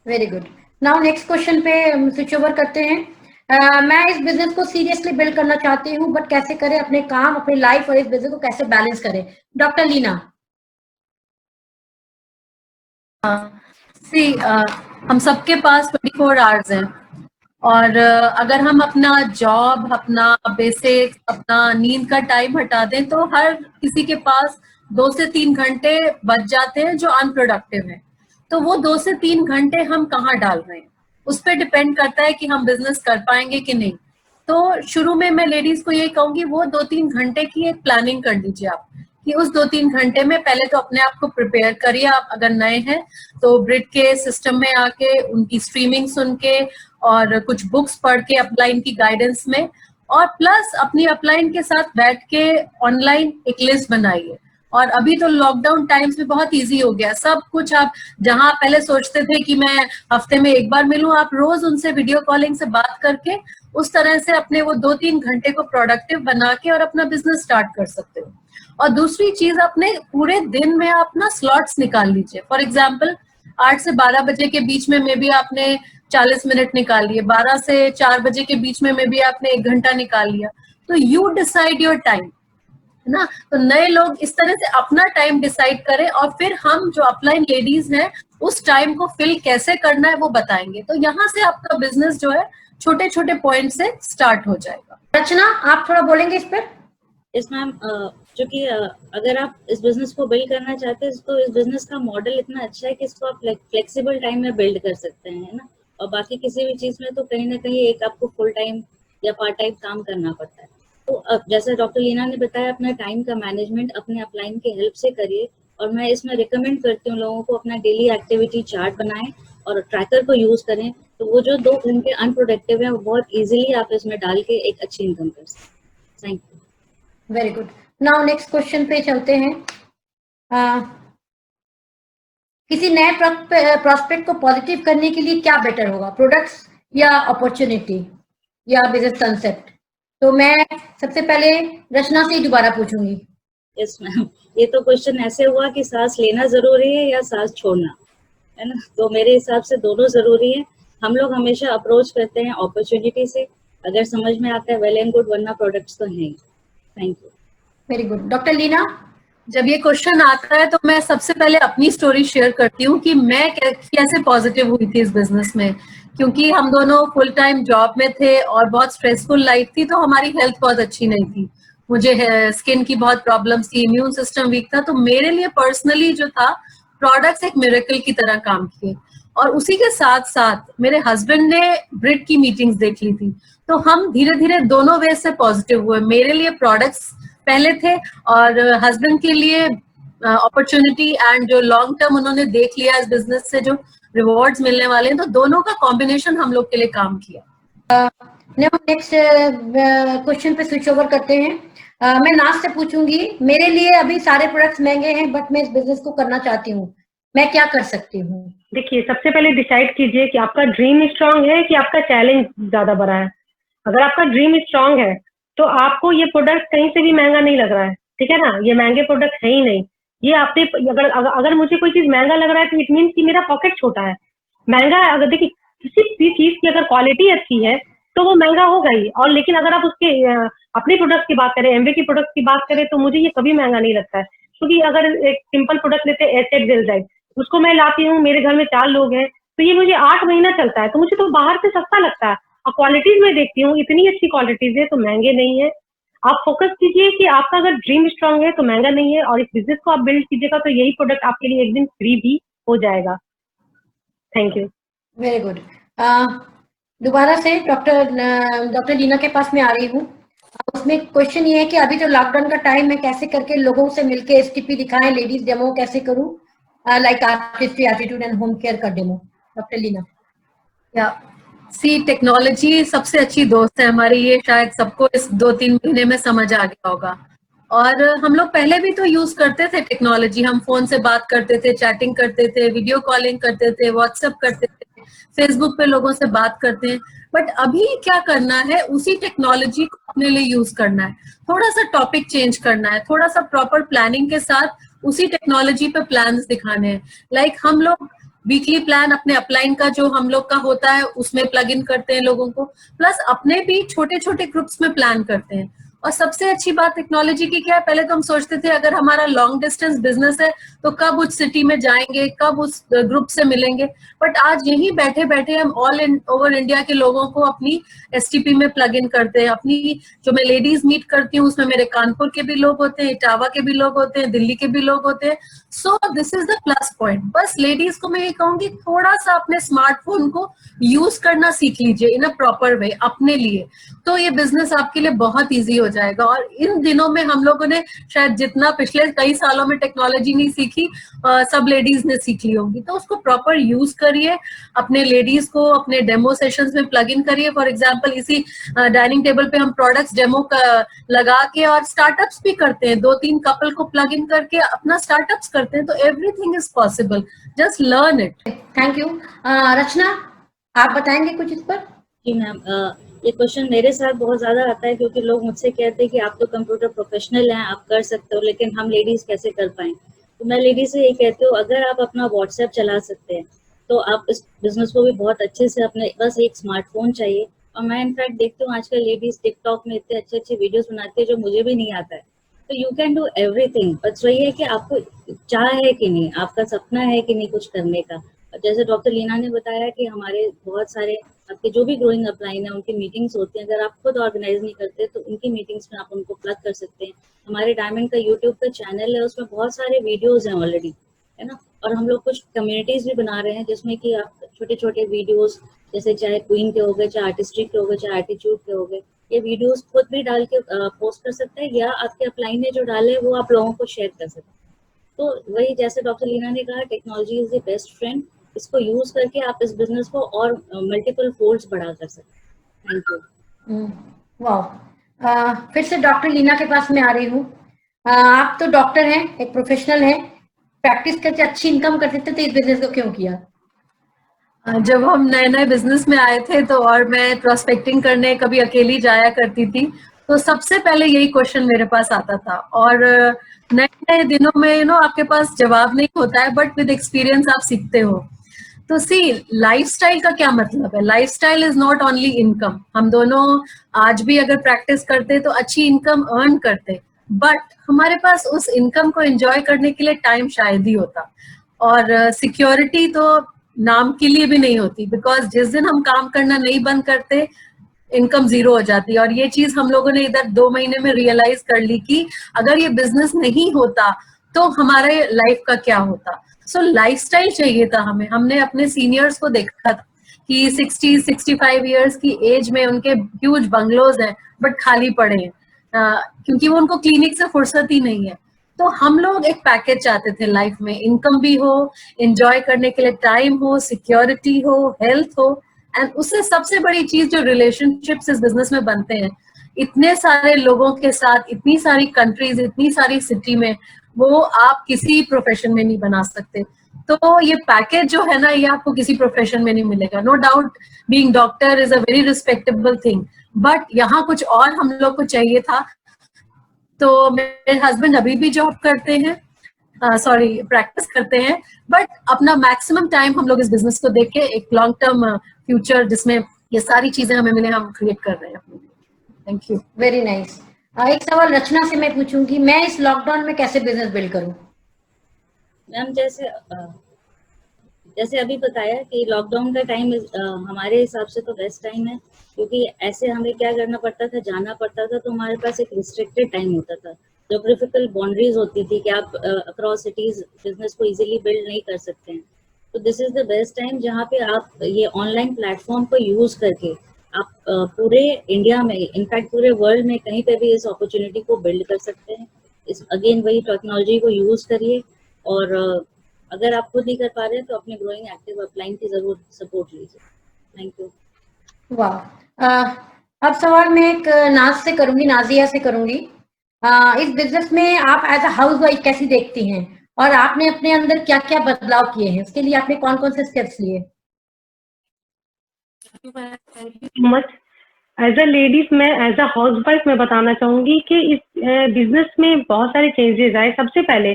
Very good. Now next question पे स्विच ओवर करते हैं। मैं इस बिजनेस को सीरियसली बिल्ड करना चाहती हूँ, बट कैसे करें, अपने काम, अपनी लाइफ और इस बिजनेस को कैसे बैलेंस करें? डॉक्टर लीना। सी हम सबके पास 24 आवर्स हैं और अगर हम अपना जॉब, अपना बेसिक, अपना नींद का टाइम हटा दें तो हर किसी के पास 2 से 3 घंटे बच जाते हैं जो अनप्रोडक्टिव है। तो वो 2 से 3 घंटे हम कहाँ डाल रहे हैं उस पर डिपेंड करता है कि हम बिजनेस कर पाएंगे कि नहीं। तो शुरू में मैं लेडीज को ये कहूंगी वो 2-3 घंटे की एक प्लानिंग कर लीजिए आप, कि उस 2-3 घंटे में पहले तो अपने आप को प्रिपेयर करिए। आप अगर नए हैं तो ब्रिट के सिस्टम में आके उनकी स्ट्रीमिंग सुन के और कुछ बुक्स पढ़ के अपलाइन की गाइडेंस में, और प्लस अपनी अपलाइन के साथ बैठ के ऑनलाइन एक लिस्ट बनाइए। और अभी तो लॉकडाउन टाइम्स में बहुत इजी हो गया सब कुछ। आप जहां पहले सोचते थे कि मैं हफ्ते में एक बार मिलूं, आप रोज उनसे वीडियो कॉलिंग से बात करके उस तरह से अपने वो 2-3 घंटे को प्रोडक्टिव बना के और अपना बिजनेस स्टार्ट कर सकते हो। और दूसरी चीज, अपने पूरे दिन में आप ना स्लॉट्स निकाल लीजिए। फॉर एग्जाम्पल 8 से 12 बजे के बीच में मे बी आपने 40 मिनट निकाल लिए, 12 से 4 बजे के बीच में मे बी आपने 1 घंटा निकाल लिया। तो यू डिसाइड योर टाइम, है ना। तो नए लोग इस तरह से अपना टाइम डिसाइड करें और फिर हम जो अपलाइन लेडीज हैं उस टाइम को फिल कैसे करना है वो बताएंगे। तो यहाँ से आपका बिजनेस जो है छोटे छोटे पॉइंट से स्टार्ट हो जाएगा। रचना, आप थोड़ा बोलेंगे इस पर? यस मैम, जो कि अगर आप इस बिजनेस को बिल्ड करना चाहते हैं तो इस बिजनेस का मॉडल इतना अच्छा है कि इसको आप फ्लेक्सिबल टाइम में बिल्ड कर सकते हैं, है ना। और बाकी किसी भी चीज में तो कहीं ना कहीं एक आपको फुल टाइम या पार्ट टाइम काम करना पड़ता है। तो अब जैसे डॉक्टर लीना ने बताया, अपना टाइम का मैनेजमेंट अपने अपलाइन की हेल्प से करिए। और मैं इसमें रिकमेंड करती हूँ लोगों को अपना डेली एक्टिविटी चार्ट बनाएं और ट्रैकर को यूज करें। तो वो जो 2 घंटे अनप्रोडक्टिव है वो बहुत इजीली आप इसमें डाल के एक अच्छी इनकम कर सकते हैं। Thank you. Very good. Now next question पे चलते हैं। किसी नए प्रोस्पेक्ट को पॉजिटिव करने के लिए क्या बेटर होगा, प्रोडक्ट्स या अपॉर्चुनिटी या बिजनेस कंसेप्ट? तो मैं सबसे पहले रचना से ही दोबारा पूछूंगी। यस मैम, ये तो क्वेश्चन ऐसे हुआ कि सांस लेना जरूरी है या सांस छोड़ना, है ना। तो मेरे हिसाब से दोनों जरूरी है। हम लोग हमेशा अप्रोच करते हैं अपॉर्चुनिटी से, अगर समझ में आता है वेल एंड गुड, वरना प्रोडक्ट्स तो हैं। Thank you. Very good. Doctor Leena. जब ये क्वेश्चन आता है तो मैं सबसे पहले अपनी स्टोरी शेयर करती हूँ कि मैं कैसे पॉजिटिव हुई थी इस बिजनेस में। क्योंकि हम दोनों फुल टाइम जॉब में थे और बहुत स्ट्रेसफुल लाइफ थी, तो हमारी हेल्थ बहुत अच्छी नहीं थी। मुझे स्किन की बहुत प्रॉब्लम्स थी, इम्यून सिस्टम वीक था। तो मेरे लिए पर्सनली जो था, प्रोडक्ट्स एक मिरेकल की तरह काम किए। और उसी के साथ साथ मेरे हस्बैंड ने ब्रिट की मीटिंग्स देख ली थी, तो हम धीरे धीरे दोनों वे से पॉजिटिव हुए। मेरे लिए प्रोडक्ट्स पहले थे और हस्बैंड के लिए अपॉर्चुनिटी एंड जो लॉन्ग टर्म उन्होंने देख लिया इस बिजनेस से जो रिवॉर्ड्स मिलने वाले हैं, तो दोनों का कॉम्बिनेशन हम लोग के लिए काम किया। नेक्स्ट क्वेश्चन पे स्विच ओवर करते हैं। मैं नाज से पूछूंगी, मेरे लिए अभी सारे प्रोडक्ट्स महंगे हैं बट मैं इस बिजनेस को करना चाहती हूँ, मैं क्या कर सकती हूँ? देखिए, सबसे पहले डिसाइड कीजिए कि आपका ड्रीम स्ट्रांग है कि आपका चैलेंज ज्यादा बड़ा है। अगर आपका ड्रीम स्ट्रांग है तो आपको ये प्रोडक्ट कहीं से भी महंगा नहीं लग रहा है, ठीक है ना। ये महंगे प्रोडक्ट है ही नहीं। ये आपने अगर मुझे कोई चीज महंगा लग रहा है तो इट मीन कि मेरा पॉकेट छोटा है। महंगा, अगर देखिए किसी भी चीज की अगर क्वालिटी अच्छी है तो वो महंगा होगा ही। और लेकिन अगर आप उसके अपने प्रोडक्ट की बात करें, एमवे की प्रोडक्ट की बात करें, तो मुझे ये कभी महंगा नहीं लगता है। क्योंकि अगर एक सिंपल प्रोडक्ट लेते हैं, एसेट जेल जाइड, उसको मैं लाती हूँ, मेरे घर में 4 लोग हैं, तो ये मुझे 8 महीना चलता है, तो मुझे तो बाहर से सस्ता लगता है। और क्वालिटीज में देखती हूँ इतनी अच्छी क्वालिटीज है, तो महंगे नहीं है। आप फोकस कीजिए कि आपका अगर ड्रीम स्ट्रांग है तो महंगा नहीं है, और इस बिजनेस को आप बिल्ड कीजिएगा तो यही प्रोडक्ट आपके लिए एक दिन फ्री भी हो जाएगा। Thank you. Very good. दोबारा से डॉक्टर लीना के पास में आ रही हूँ। उसमें क्वेश्चन ये है कि अभी जो लॉकडाउन का टाइम है, कैसे करके लोगों से मिलके एसटीपी दिखाएं, लेडीज डेमो कैसे करूं, like artistry, attitude and home care का डेमो। डॉक्टर लीना। या सी, टेक्नोलॉजी सबसे अच्छी दोस्त है हमारी, ये शायद सबको इस 2-3 महीने में समझ आ गया होगा। और हम लोग पहले भी तो यूज करते थे टेक्नोलॉजी, हम फोन से बात करते थे, चैटिंग करते थे, वीडियो कॉलिंग करते थे, व्हाट्सएप करते थे, फेसबुक पे लोगों से बात करते हैं। बट अभी क्या करना है, उसी टेक्नोलॉजी को अपने लिए यूज करना है, थोड़ा सा टॉपिक चेंज करना है, थोड़ा सा प्रॉपर प्लानिंग के साथ उसी टेक्नोलॉजी पे प्लान्स दिखाने हैं। लाइक हम लोग वीकली प्लान अपने अपलाइन का जो हम लोग का होता है उसमें प्लग इन करते हैं लोगों को, प्लस अपने भी छोटे छोटे ग्रुप्स में प्लान करते हैं। और सबसे अच्छी बात टेक्नोलॉजी की क्या है, पहले तो हम सोचते थे अगर हमारा लॉन्ग डिस्टेंस बिजनेस है तो कब उस सिटी में जाएंगे, कब उस ग्रुप से मिलेंगे, बट आज यहीं बैठे बैठे हम ऑल ओवर इंडिया के लोगों को अपनी एसटीपी में प्लग इन करते हैं। अपनी जो मैं लेडीज मीट करती हूँ उसमें मेरे कानपुर के भी लोग होते हैं, इटावा के भी लोग होते हैं, दिल्ली के भी लोग होते हैं। So this is the plus point. बस लेडीज को मैं ये कहूंगी थोड़ा सा अपने स्मार्टफोन को यूज करना सीख लीजिए इन अ प्रॉपर वे अपने लिए, तो ये बिजनेस आपके लिए बहुत ईजी हो जाएगा। और इन दिनों में हम लोगों ने शायद जितना पिछले कई सालों में टेक्नोलॉजी नहीं सीखी, सब लेडीज ने सीख ली होगी, तो उसको प्रॉपर यूज करिए, अपने लेडीज को अपने डेमो सेशंस में प्लग इन करिए। फॉर एग्जांपल इसी डाइनिंग टेबल पे हम प्रोडक्ट्स डेमो लगा के और स्टार्टअप्स भी करते हैं, 2-3 कपल को प्लग इन करके अपना स्टार्टअप्स करते हैं, तो everything is possible, just learn it. Thank you. Rachna, आप बताएंगे कुछ इस पर? जी मैम, ये क्वेश्चन मेरे साथ बहुत ज्यादा आता है क्योंकि लोग मुझसे कहते हैं कि आप तो कंप्यूटर प्रोफेशनल हैं, आप कर सकते हो, लेकिन हम लेडीज कैसे कर पाए। तो मैं लेडीज से ये कहती हूँ, अगर आप अपना व्हाट्सएप चला सकते हैं तो आप इस बिजनेस को भी बहुत अच्छे से अपने, बस एक स्मार्टफोन चाहिए। और मैं इनफैक्ट देखती हूँ आजकल लेडीज टिकटॉक में इतने अच्छे अच्छे वीडियोस बनाती है जो मुझे भी नहीं आता है। तो यू कैन डू एवरीथिंग, बस वही है कि आपको चाह है कि नहीं, आपका सपना है कि नहीं कुछ करने का। जैसे डॉक्टर लीना ने बताया कि हमारे बहुत सारे आपके जो भी ग्रोइंग अपलाइन है उनकी मीटिंग्स होती हैं, अगर आप खुद ऑर्गेनाइज नहीं करते तो उनकी मीटिंग्स में आप उनको प्लग कर सकते हैं। हमारे डायमंड का यूट्यूब का चैनल है, उसमें बहुत सारे वीडियोज हैं ऑलरेडी, है ना। और हम लोग कुछ कम्युनिटीज भी बना रहे हैं जिसमें कि आप छोटे छोटे वीडियोज, जैसे चाहे क्वीन के हो गए, चाहे आर्टिस्ट्री के हो गए, चाहे एटीट्यूड के हो गए, ये वीडियोज खुद भी डाल के पोस्ट कर सकते हैं, या आपके अपलाइन ने जो डाले वो आप लोगों को शेयर कर सकते हैं। तो वही जैसे डॉक्टर लीना ने कहा, technology is the best friend, इसको यूज करके आप इस बिजनेस को और मल्टीपल फोल्ड्स बढ़ा कर सकते हैं। Thank you. वाह। फिर से डॉक्टर लीना के पास मैं आ रही हूँ। आप तो डॉक्टर हैं, एक प्रोफेशनल हैं, प्रैक्टिस करके अच्छी इनकम करते थे, तो इस बिजनेस को क्यों किया? जब हम नए नए बिजनेस में आए थे तो, और मैं प्रोस्पेक्टिंग करने कभी अकेली जाया करती थी, तो सबसे पहले यही क्वेश्चन मेरे पास आता था। और नए नए दिनों में आपके पास जवाब नहीं होता है, बट विद एक्सपीरियंस आप सीखते हो। तो सी, लाइफस्टाइल का क्या मतलब है? Lifestyle is not only income. हम दोनों आज भी अगर प्रैक्टिस करते तो अच्छी इनकम अर्न करते, बट हमारे पास उस इनकम को एंजॉय करने के लिए टाइम शायद ही होता। और सिक्योरिटी तो नाम के लिए भी नहीं होती, बिकॉज जिस दिन हम काम करना नहीं बंद करते इनकम जीरो हो जाती है। और ये चीज हम लोगों ने इधर 2 महीने में रियलाइज कर ली कि अगर ये बिजनेस नहीं होता तो हमारे लाइफ का क्या होता। सो लाइफस्टाइल चाहिए था हमें। हमने अपने सीनियर्स को देखा था कि 60-65 इयर्स की एज में उनके ह्यूज बंगलोज हैं बट खाली पड़े हैं, क्योंकि वो उनको क्लिनिक से फुर्सत ही नहीं है। तो हम लोग एक पैकेज चाहते थे लाइफ में, इनकम भी हो, एंजॉय करने के लिए टाइम हो, सिक्योरिटी हो, हेल्थ हो, एंड उससे सबसे बड़ी चीज जो रिलेशनशिप्स इस बिजनेस में बनते हैं, इतने सारे लोगों के साथ, इतनी सारी कंट्रीज, इतनी सारी सिटी में, वो आप किसी प्रोफेशन में नहीं बना सकते। तो ये पैकेज जो है ना, ये आपको किसी प्रोफेशन में नहीं मिलेगा। No doubt being doctor is a very respectable thing, but यहाँ कुछ और हम लोग को चाहिए था। तो मेरे हस्बैंड अभी भी जॉब करते हैं, प्रैक्टिस करते हैं, बट अपना मैक्सिमम टाइम हम लोग इस बिजनेस को देख के एक लॉन्ग टर्म फ्यूचर जिसमें ये सारी चीजें हमें मिले, हम क्रिएट कर रहे हैं अपने लिए। Thank you. Very nice. एक सवाल रचना से मैं पूछूंगी, मैं इस लॉकडाउन में कैसे बिजनेस बिल्ड करूं? मैम, जैसे अभी बताया कि लॉकडाउन का टाइम हमारे हिसाब से तो बेस्ट टाइम है, क्योंकि ऐसे हमें क्या करना पड़ता था, जाना पड़ता था, तो हमारे पास एक रिस्ट्रिक्टेड टाइम होता था, ज्योग्राफिकल बाउंड्रीज होती थी कि आप अक्रॉस सिटीज बिजनेस को इजीली बिल्ड नहीं कर सकते हैं। तो this is the best time जहाँ पे आप ये ऑनलाइन प्लेटफॉर्म को यूज करके आप पूरे इंडिया में, इनफैक्ट पूरे वर्ल्ड में कहीं पे भी इस अपॉर्चुनिटी को बिल्ड कर सकते हैं। इस अगेन वही टेक्नोलॉजी को यूज करिए, और अगर आप खुद नहीं कर पा रहे हैं तो अपने ग्रोइंग एक्टिव अपलाइन की जरूर सपोर्ट लीजिए। Thank you. वाह। अब सवाल मैं एक नाज से करूंगी, नाजिया से करूंगी। इस बिजनेस में आप एज अ हाउस वाइफ कैसी देखती हैं, और आपने अपने अंदर क्या क्या बदलाव किए हैं, उसके लिए आपने कौन कौन से स्टेप्स लिए? मच एज अ लेडीज, मैं एज अ हाउस वाइफ मैं बताना चाहूंगी कि इस बिजनेस में बहुत सारे चेंजेस आए। सबसे पहले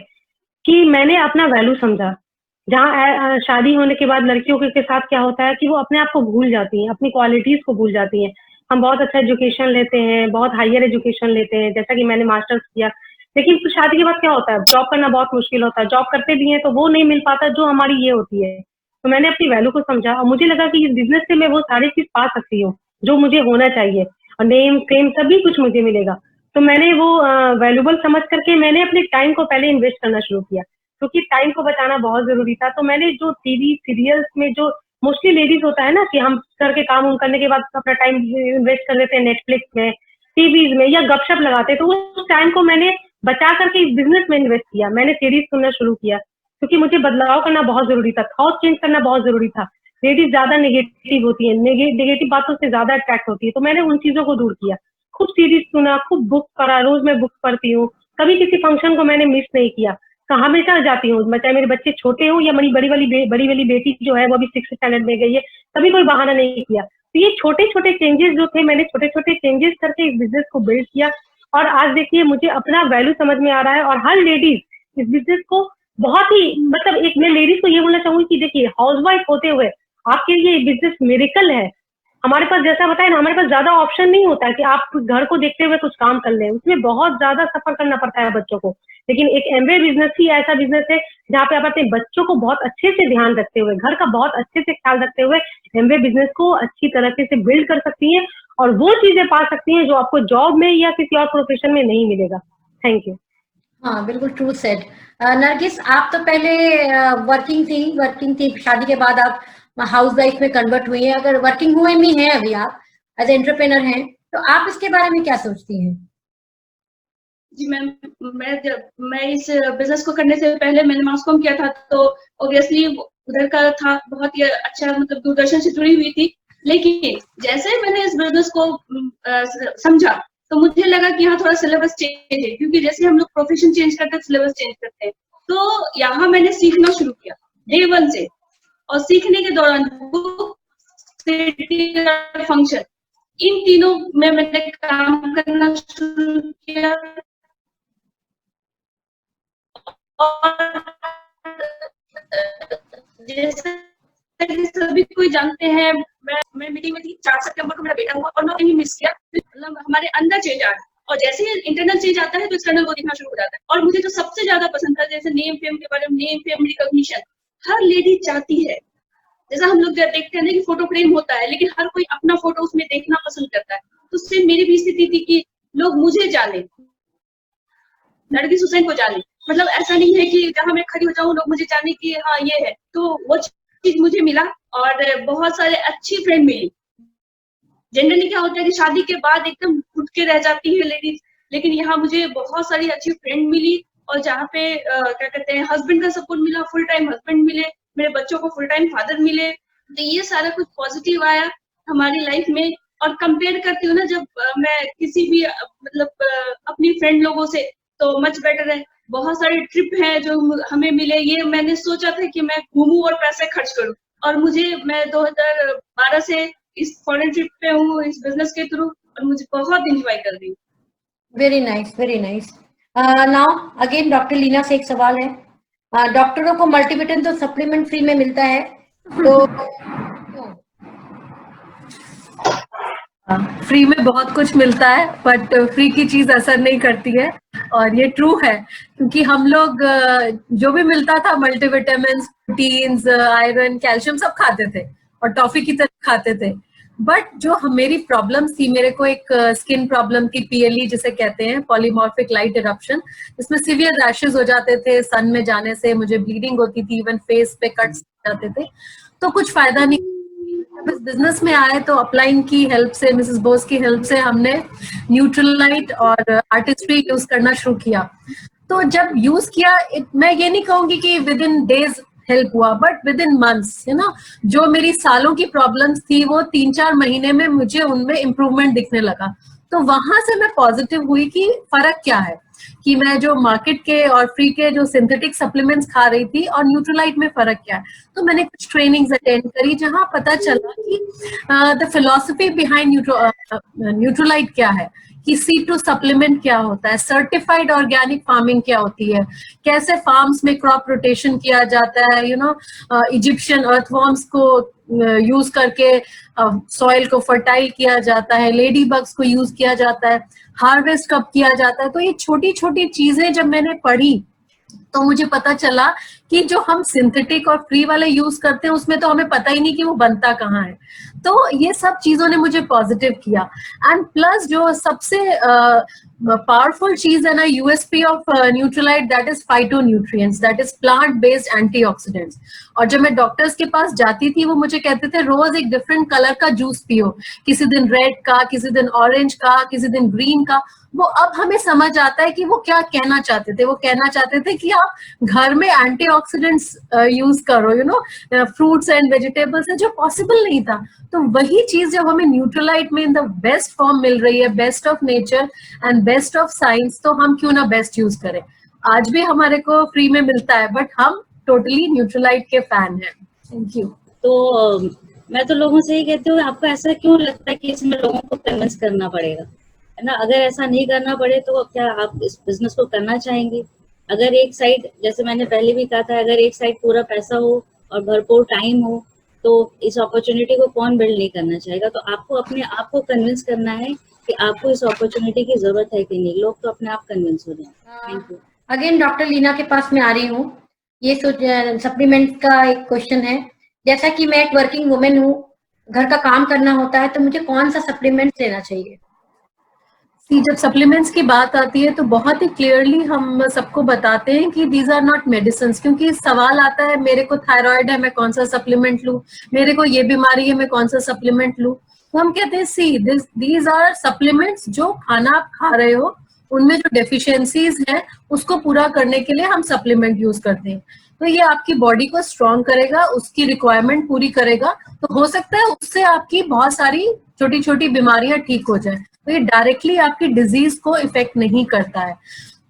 कि मैंने अपना वैल्यू समझा। जहाँ शादी होने के बाद लड़कियों के साथ क्या होता है कि वो अपने आप को भूल जाती हैं, अपनी क्वालिटीज को भूल जाती हैं। हम बहुत अच्छा एजुकेशन लेते हैं, बहुत हायर एजुकेशन लेते हैं, जैसा कि मैंने मास्टर्स किया, लेकिन फिर शादी के बाद क्या होता है, जॉब करना बहुत मुश्किल होता है। जॉब करते भी हैं तो वो नहीं मिल पाता जो हमारी ये होती है। तो मैंने अपनी वैल्यू को समझा और मुझे लगा कि इस बिजनेस से मैं वो सारी चीज पा सकती हूँ जो मुझे होना चाहिए, और नेम फेम सभी कुछ मुझे मिलेगा। तो मैंने वो वैल्यूबल समझ करके मैंने अपने टाइम को पहले इन्वेस्ट करना शुरू किया, क्योंकि टाइम को बचाना बहुत जरूरी था। तो मैंने जो टीवी सीरियल्स में जो मोस्टली लेडीज होता है ना कि हम करके काम उम करने के बाद अपना टाइम इन्वेस्ट कर लेते हैं नेटफ्लिक्स में, टीवीज में, या गपशप लगाते हैं, तो उस टाइम को मैंने बचा करके इस बिजनेस में इन्वेस्ट किया। मैंने सीरीज सुनना शुरू किया क्योंकि मुझे बदलाव करना बहुत जरूरी था, थॉट चेंज करना बहुत जरूरी था। लेडीज ज्यादा नेगेटिव होती है, नेगेटिव बातों से ज्यादा अट्रैक्ट होती है, तो मैंने उन चीजों को दूर किया। खूब सीरीज सुना, खूब बुक पढ़ा, रोज मैं बुक पढ़ती हूँ, कभी किसी फंक्शन को मैंने मिस नहीं किया, तो हमेशा जाती हूँ, चाहे मेरे बच्चे छोटे हों या मेरी बड़ी वाली बेटी जो है वो अभी 6th स्टैंडर्ड में गई है, कभी कोई बहाना नहीं किया। तो ये छोटे छोटे चेंजेस जो थे, मैंने छोटे छोटे चेंजेस करके इस बिजनेस को बिल्ड किया, और आज देखिए मुझे अपना वैल्यू समझ में आ रहा है। और हर लेडीज इस बिजनेस को बहुत ही, मतलब एक मैं लेडीज को ये बोलना चाहूंगी कि देखिए हाउस वाइफ होते हुए आपके लिए बिजनेस मिरेकल है। हमारे पास जैसा बताया ना, हमारे पास ज्यादा ऑप्शन नहीं होता है कि आप घर को देखते हुए कुछ काम कर लें, उसमें बहुत ज्यादा सफर करना पड़ता है बच्चों को। लेकिन एक एमवे बिजनेस ही ऐसा बिजनेस है जहाँ पे आप अपने बच्चों को बहुत अच्छे से ध्यान रखते हुए, घर का बहुत अच्छे से ख्याल रखते हुए एमवे बिजनेस को अच्छी तरीके से बिल्ड कर सकती हैं, और वो चीजें पा सकती हैं जो आपको जॉब में या किसी और प्रोफेशन में नहीं मिलेगा। Thank you. हाँ, बिल्कुल ट्रू सेड। नरगिस, आप तो पहले वर्किंग थी, शादी के बाद आप हाउस वाइफ में कन्वर्ट हुई है। अगर वर्किंग हुए भी हैं अभी आप एज एंटरप्रेन्योर हैं, तो आप इसके बारे में क्या सोचती हैं? जी मैम, मैं इस बिजनेस को करने से पहले मैंने मास कॉम किया था, तो ऑब्वियसली उधर का था बहुत ही अच्छा, मतलब दूरदर्शन से जुड़ी हुई थी। लेकिन जैसे मैंने इस बिजनेस को समझा, तो मुझे लगा कि यहाँ थोड़ा सिलेबस चेंज है, क्योंकि जैसे हम लोग प्रोफेशन चेंज करते हैं, सिलेबस चेंज करते हैं। तो यहाँ मैंने सीखना शुरू किया डे 1 से, और सीखने के दौरान फंक्शन, इन तीनों में मैंने काम करना शुरू किया। और जैसे सभी कोई जानते हैं, मैं मीटिंग में थी, 4 सितंबर को मेरा बेटा हुआ और मैं कहीं मिस किया। मतलब हमारे अंदर चेंज आ रहा है, और जैसे ही इंटरनल चेंज आता है तो एक्सटर्नल को दिखना शुरू हो जाता है। और मुझे जो सबसे ज्यादा पसंद था, जैसे नेम फेम के बारे में, नेम फेम रिकॉग्निशन हर लेडी चाहती है। जैसा हम लोग देखते हैं ना कि फोटो फ्रेम होता है, लेकिन हर कोई अपना फोटो उसमें देखना पसंद करता है। तो उससे मेरी भी स्थिति थी कि लोग मुझे जाने, नरगिस हुसैन को जाने। मतलब ऐसा नहीं है कि जहां मैं खड़ी हो जाऊं लोग मुझे जाने की हाँ ये है। तो वो चीज मुझे मिला, और बहुत सारे अच्छी फ्रेंड मिली। जनरली क्या होता है कि शादी के बाद एकदम उठ के रह जाती है लेडीज, लेकिन यहाँ मुझे बहुत सारी अच्छी फ्रेंड मिली, और जहाँ पे क्या कहते हैं, हस्बैंड का सपोर्ट मिला, फुल टाइम हस्बैंड मिले, मेरे बच्चों को फुल टाइम फादर मिले। तो ये सारा कुछ पॉजिटिव आया हमारी लाइफ में। और कंपेयर करती हूँ ना जब मैं किसी भी मतलब अपनी फ्रेंड लोगों से, तो मच बेटर है। बहुत सारे ट्रिप हैं जो हमें मिले, ये मैंने सोचा था कि मैं घूमूं और पैसे खर्च करूं, और मैं 2012 से इस फॉरेन ट्रिप पे हूँ इस बिजनेस के थ्रू, और मुझे बहुत इंजॉय कर रही हूँ। Very nice, very nice. Now again doctor Leena से एक सवाल है। डॉक्टरों को मल्टीविटामिन तो सप्लीमेंट फ्री में मिलता है, तो फ्री में बहुत कुछ मिलता है, बट फ्री की चीज असर नहीं करती है, और ये ट्रू है। क्योंकि हम लोग जो भी मिलता था, मल्टीविटामिन, प्रोटीन्स, आयरन, कैल्शियम सब खाते थे और टॉफी की तरह खाते थे। बट जो मेरी प्रॉब्लम थी, मेरे को एक स्किन प्रॉब्लम थी, PLE जिसे कहते हैं, पॉलीमॉर्फिक लाइट इरप्शन, इसमें सीवियर रैशेस हो जाते थे सन में जाने से, मुझे ब्लीडिंग होती थी, इवन फेस पे कट्स जाते थे, तो कुछ फायदा नहीं। इस बिजनेस में आए तो अपलाइन की हेल्प से, मिसेस बोस की हेल्प से हमने न्यूट्रलाइट और आर्टिस्ट्री यूज करना शुरू किया। तो जब यूज किया, मैं ये नहीं कहूंगी कि विद इन डेज हेल्प हुआ, बट विद इन मंथ्स, है ना, जो मेरी सालों की प्रॉब्लम्स थी वो 3-4 महीने में मुझे उनमें इम्प्रूवमेंट दिखने लगा। तो वहां से मैं पॉजिटिव हुई कि फर्क क्या है। कि मैं जो मार्केट के और फ्री के जो सिंथेटिक सप्लीमेंट्स खा रही थी और न्यूट्रोलाइट में फर्क क्या है। तो मैंने कुछ ट्रेनिंग्स अटेंड करी जहां पता चला कि द फिलॉसफी बिहाइंड न्यूट्रोलाइट क्या है, कि C2 सप्लीमेंट क्या होता है, सर्टिफाइड ऑर्गेनिक फार्मिंग क्या होती है, कैसे फार्म्स में क्रॉप रोटेशन किया जाता है, इजिप्शियन अर्थवॉर्म्स को यूज करके सॉइल को फर्टाइल किया जाता है, लेडी बग्स को यूज किया जाता है, हार्वेस्ट कब किया जाता है। तो ये छोटी छोटी चीजें जब मैंने पढ़ी तो मुझे पता चला कि जो हम सिंथेटिक और फ्री वाले यूज करते हैं उसमें तो हमें पता ही नहीं कि वो बनता कहाँ है। तो ये सब चीजों ने मुझे पॉजिटिव किया। एंड प्लस जो सबसे पावरफुल चीज है ना, USP of Nutrilite, that is phytonutrients, that is plant based antioxidants. और जब मैं डॉक्टर्स के पास जाती थी वो मुझे कहते थे रोज एक डिफरेंट कलर का जूस पियो, किसी दिन रेड का, किसी दिन ऑरेंज का, किसी दिन ग्रीन का। वो अब हमें समझ आता है कि वो क्या कहना चाहते थे। वो कहना चाहते थे कि आप घर में एंटीऑक्सीडेंट्स यूज करो, फ्रूट्स एंड वेजिटेबल्स है, जो पॉसिबल नहीं था। तो वही चीज जब हमें न्यूट्रोलाइट में इन द बेस्ट फॉर्म मिल रही है, best of nature and best of science, तो हम क्यों ना बेस्ट यूज करें। आज भी हमारे को फ्री में मिलता है, बट हम टोटली न्यूट्रोलाइट के फैन हैं। Thank you. तो मैं तो लोगों से ही कहती हूँ, आपको ऐसा क्यों लगता है कि इसमें लोगों को कन्विंस करना पड़ेगा, है ना? अगर ऐसा नहीं करना पड़े तो क्या आप इस बिजनेस को करना चाहेंगे? अगर एक साइड, जैसे मैंने पहले भी कहा था, अगर एक साइड पूरा पैसा हो और भरपूर टाइम हो तो इस अपॉर्चुनिटी को कौन बिल्ड नहीं करना चाहेगा? तो आपको अपने आप को कन्विंस करना है कि आपको इस अपॉर्चुनिटी की जरूरत है कि नहीं। लोग तो अपने आप कन्विंस हो जाए। Thank you. Again doctor Leena के पास मैं आ रही हूँ। ये सप्लीमेंट का एक क्वेश्चन है। जैसा कि मैं एक वर्किंग वुमेन हूँ, घर का काम करना होता है, तो मुझे कौन सा सप्लीमेंट लेना चाहिए? जब सप्लीमेंट्स की बात आती है तो बहुत ही क्लियरली हम सबको बताते हैं कि दीज आर नॉट मेडिसिन। क्योंकि सवाल आता है, मेरे को थायराइड है, मैं कौन सा सप्लीमेंट लूं, मेरे को ये बीमारी है, मैं कौन सा सप्लीमेंट लूं। तो हम कहते हैं दीज आर सप्लीमेंट्स, जो खाना आप खा रहे हो उनमें जो डेफिशिएंसीज हैं उसको पूरा करने के लिए हम सप्लीमेंट यूज करते हैं। तो ये आपकी बॉडी को स्ट्रॉन्ग करेगा, उसकी रिक्वायरमेंट पूरी करेगा। तो हो सकता है उससे आपकी बहुत सारी छोटी छोटी बीमारियां ठीक हो जाए। तो ये डायरेक्टली आपकी डिजीज को इफेक्ट नहीं करता है।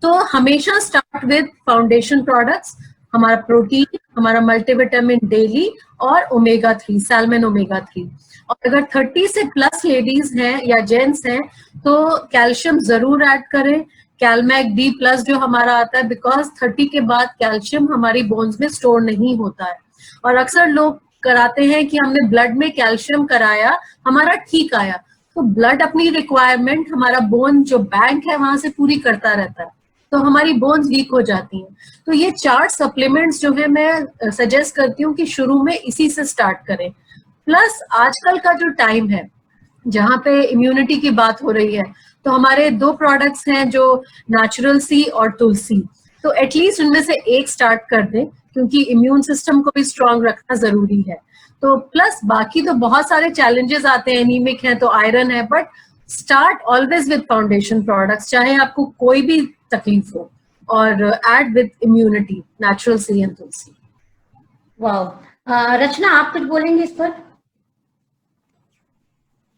तो हमेशा स्टार्ट विद फाउंडेशन प्रोडक्ट्स, हमारा प्रोटीन, हमारा मल्टीविटामिन डेली और ओमेगा 3, सैल्मन ओमेगा 3। और अगर 30 से प्लस लेडीज हैं या जेंट्स हैं तो कैल्शियम जरूर ऐड करें। कैलमैक डी प्लस जो हमारा आता है, बिकॉज 30 के बाद कैल्शियम हमारी बोन्स में स्टोर नहीं होता है। और अक्सर लोग कराते हैं कि हमने ब्लड में कैल्शियम कराया, हमारा ठीक आया। तो ब्लड अपनी रिक्वायरमेंट हमारा बोन जो बैंक है वहां से पूरी करता रहता है, तो हमारी बोन्स वीक हो जाती हैं। तो ये 4 सप्लीमेंट्स जो है मैं सजेस्ट करती हूँ कि शुरू में इसी से स्टार्ट करें। प्लस आजकल का जो टाइम है जहाँ पे इम्यूनिटी की बात हो रही है, तो हमारे 2 प्रोडक्ट्स हैं जो नेचुरल सी और तुलसी। तो एटलीस्ट उनमें से एक स्टार्ट कर दें, क्योंकि इम्यून सिस्टम को भी स्ट्रांग रखना जरूरी है। तो प्लस बाकी तो बहुत सारे चैलेंजेस आते हैं, एनीमिक है तो आयरन है, but start always with foundation products, चाहे आपको कोई भी तकलीफ हो, और add with immunity, natural C and tulsi. Wow. Rachna, आप कुछ बोलेंगे इस पर?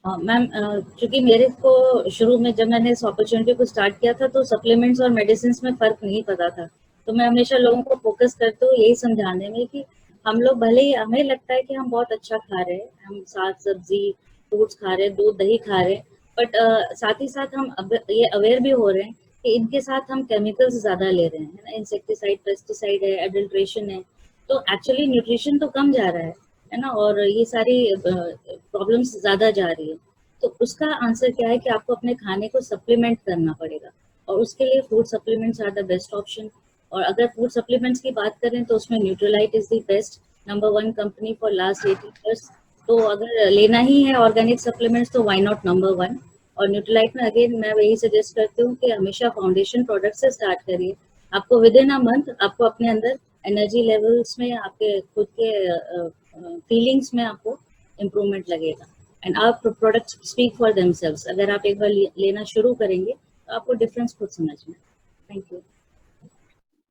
मैम, क्योंकि मेरे को शुरू में जब मैंने इस अपॉर्चुनिटी को स्टार्ट किया था तो सप्लीमेंट्स और मेडिसिन में फर्क नहीं पता था। तो मैं हमेशा लोगों को फोकस करती हूँ यही समझाने में कि हम लोग भले ही हमें लगता है कि हम बहुत अच्छा खा रहे हैं, हम साग सब्जी फ्रूट्स खा रहे हैं, दूध दही खा रहे हैं, बट साथ ही साथ हम ये अवेयर भी हो रहे हैं कि इनके साथ हम केमिकल्स ज्यादा ले रहे हैं, है ना? इंसेक्टिसाइड, पेस्टिसाइड है, एडल्ट्रेशन है। तो एक्चुअली न्यूट्रिशन तो कम जा रहा है ना? और ये सारी प्रॉब्लम्स ज्यादा जा रही है। तो उसका आंसर क्या है कि आपको अपने खाने को सप्लीमेंट करना पड़ेगा, और उसके लिए food supplements are the best option. और अगर फूड सप्लीमेंट्स की बात करें तो उसमें Nutrilite is the best, number 1 company for last 80 years। तो अगर लेना ही है ऑर्गेनिक सप्लीमेंट्स तो व्हाई नॉट नंबर 1। और न्यूट्रोलाइट में अगेन मैं वही सजेस्ट करती हूँ कि हमेशा फाउंडेशन प्रोडक्ट से स्टार्ट करिए। आपको विद इन अ मंथ आपको अपने अंदर एनर्जी लेवल्स में, आपके खुद के फीलिंग्स में आपको इम्प्रूवमेंट लगेगा। And our products speak for themselves. अगर आप एक बार लेना शुरू करेंगे तो आपको डिफरेंस खुद समझ में। Thank you.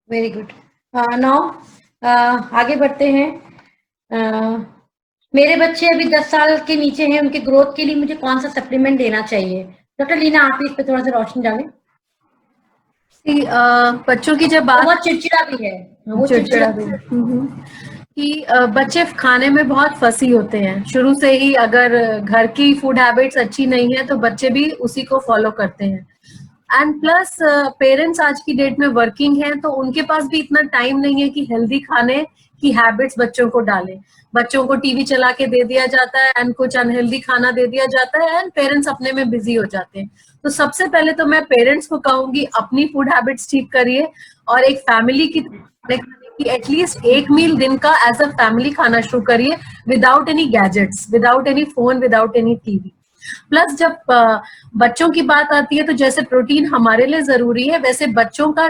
Very good. Now आगे बढ़ते हैं। मेरे बच्चे अभी 10 साल के नीचे हैं, उनके ग्रोथ के लिए मुझे कौन सा सप्लीमेंट देना चाहिए? डॉक्टर लीना, आप इस पे थोड़ा सा रोशनी डालें। बच्चों की जब बात, बहुत चिड़चिड़ा भी है, वो चिड़चिड़ा भी कि बच्चे खाने में बहुत फसी होते हैं शुरू से ही। अगर घर की फूड हैबिट्स अच्छी नहीं है तो बच्चे भी उसी को फॉलो करते हैं। एंड प्लस पेरेंट्स आज की डेट में वर्किंग हैं, तो उनके पास भी इतना टाइम नहीं है कि हेल्दी खाने की हैबिट्स बच्चों को डालें। बच्चों को टीवी चला के दे दिया जाता है एंड कुछ अनहेल्दी खाना दे दिया जाता है एंड पेरेंट्स अपने में बिजी हो जाते हैं। तो सबसे पहले तो मैं पेरेंट्स को कहूंगी अपनी फूड हैबिट्स ठीक करिए और एक फैमिली की कि एटलीस्ट एक मील दिन का एज अ फैमिली खाना शुरू करिए, without any gadgets, without any phone, without any TV. Plus जब बच्चों की बात आती है तो जैसे प्रोटीन हमारे लिए जरूरी है, वैसे बच्चों का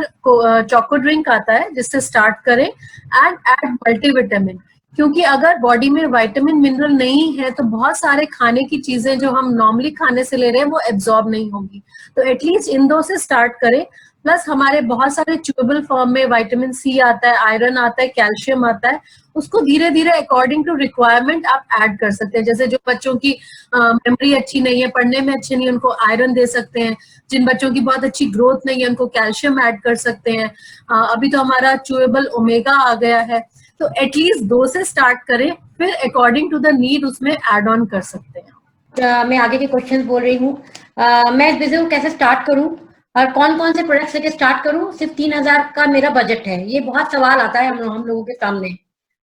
चोको ड्रिंक आता है जिससे स्टार्ट करें एंड एड मल्टीविटामिन। क्योंकि अगर बॉडी में विटामिन मिनरल नहीं है तो बहुत सारे खाने की चीजें जो हम नॉर्मली खाने से ले रहे हैं वो एब्जॉर्ब नहीं होगी। तो एटलीस्ट इन दो से स्टार्ट करें। प्लस हमारे बहुत सारे च्यूएबल फॉर्म में विटामिन सी आता है, आयरन आता है, कैल्शियम आता है, उसको धीरे धीरे अकॉर्डिंग टू रिक्वायरमेंट आप ऐड कर सकते हैं। जैसे जो बच्चों की मेमोरी अच्छी नहीं है, पढ़ने में अच्छे नहीं है, उनको आयरन दे सकते हैं। जिन बच्चों की बहुत अच्छी ग्रोथ नहीं है उनको कैल्शियम ऐड कर सकते हैं। अभी तो हमारा च्यूएबल ओमेगा आ गया है, तो एटलीस्ट 2 से स्टार्ट करें, फिर अकॉर्डिंग टू द नीड उसमें ऐड ऑन कर सकते हैं। मैं आगे के क्वेश्चन बोल रही हूँ। मैं इस बिजनेस को कैसे स्टार्ट करूँ और कौन कौन से प्रोडक्ट्स लेके स्टार्ट करूँ? सिर्फ 3,000 का मेरा बजट है। ये बहुत सवाल आता है हम लोगों के सामने।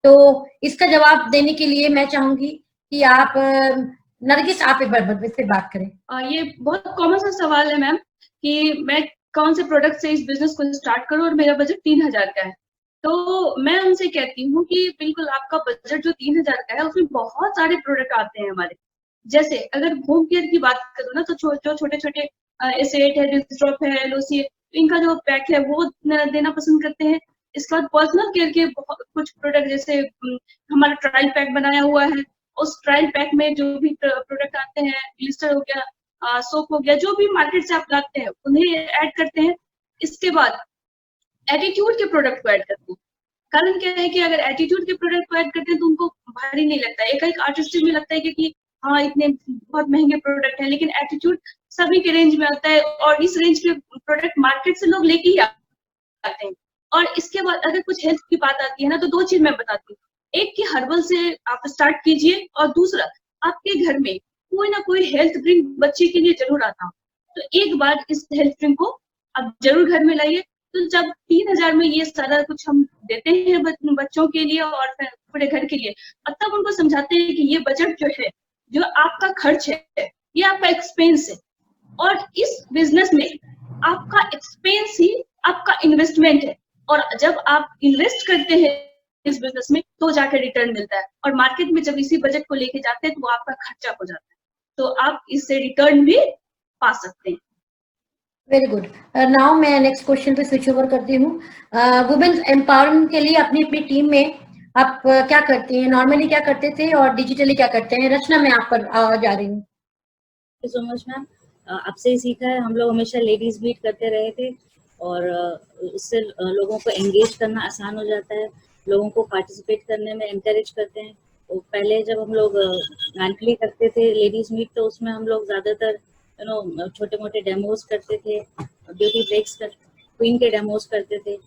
तो इसका जवाब देने के लिए मैं चाहूंगी कि आप नरगिस, आप इस पे बात करें। ये बहुत कॉमन सा सवाल है मैम कि मैं कौन से प्रोडक्ट से इस बिजनेस को स्टार्ट करूं और मेरा बजट 3,000 का है। तो मैं उनसे कहती हूँ कि बिल्कुल आपका बजट जो 3,000 का है उसमें बहुत सारे प्रोडक्ट आते हैं हमारे। जैसे अगर होम केयर की बात करूँ ना, तो जो छोटे छोटे एसेट है, डिस्ट्रॉप है, लोसी है, इनका जो पैक है वो देना पसंद करते हैं। इसके बाद पर्सनल केयर के कुछ प्रोडक्ट, जैसे हमारा ट्रायल पैक बनाया हुआ है, उस ट्रायल पैक में जो भी प्रोडक्ट आते हैं, ग्लिस्टर हो गया, सोप हो गया, जो भी मार्केट से आप लाते हैं उन्हें ऐड करते हैं। इसके बाद एटीट्यूड के प्रोडक्ट को ऐड करते हैं। कारण क्या है कि अगर एटीट्यूड के प्रोडक्ट को ऐड करते हैं तो उनको भारी नहीं लगता है। एक आर्टिस्ट में लगता है कि हाँ इतने बहुत महंगे प्रोडक्ट है, लेकिन एटीट्यूड सभी के रेंज में आता है और इस रेंज के प्रोडक्ट मार्केट से लोग लेके ही आते हैं। और इसके बाद अगर कुछ हेल्थ की बात आती है ना, तो 2 चीज मैं बताती हूँ। एक कि हर्बल से आप स्टार्ट कीजिए, और दूसरा आपके घर में कोई ना कोई हेल्थ ड्रिंक बच्चे के लिए जरूर आता हो, तो एक बार इस हेल्थ ड्रिंक को आप जरूर घर में लाइए। तो जब 3,000 में ये सारा कुछ हम देते हैं बच्चों के लिए और पूरे घर के लिए, और तब उनको समझाते हैं कि ये बजट जो है, जो आपका खर्च है, ये आपका एक्सपेंस है, और इस बिजनेस में आपका एक्सपेंस ही आपका इन्वेस्टमेंट है। और जब आप इन्वेस्ट करते हैं इस बिजनेस में तो जाकर रिटर्न मिलता है, और मार्केट में जब इसी बजट को लेके जाते हैं तो वो आपका खर्चा हो जाता है, तो आप इससे रिटर्न भी पा सकते हैं। Very good. नाउ मैं नेक्स्ट क्वेश्चन पे स्विच ओवर करती हूँ। वुमेन एम्पावरमेंट के लिए अपनी अपनी टीम में आप क्या करती हैं? नॉर्मली क्या करते थे और डिजिटली क्या करते हैं? रचना, मैं आप पर जा रही हूँ। Thank you so much ma'am. आपसे ही सीखा है। हम लोग हमेशा लेडीज मीट करते रहे थे, और उससे लोगों को एंगेज करना आसान हो जाता है, लोगों को पार्टिसिपेट करने में एनकरेज करते हैं। तो पहले जब हम लोग मैंथली करते थे लेडीज मीट, तो उसमें हम लोग ज़्यादातर छोटे मोटे डेमोज करते थे, ब्यूटी ब्रेक्स क्वीन के डेमोज करते थे।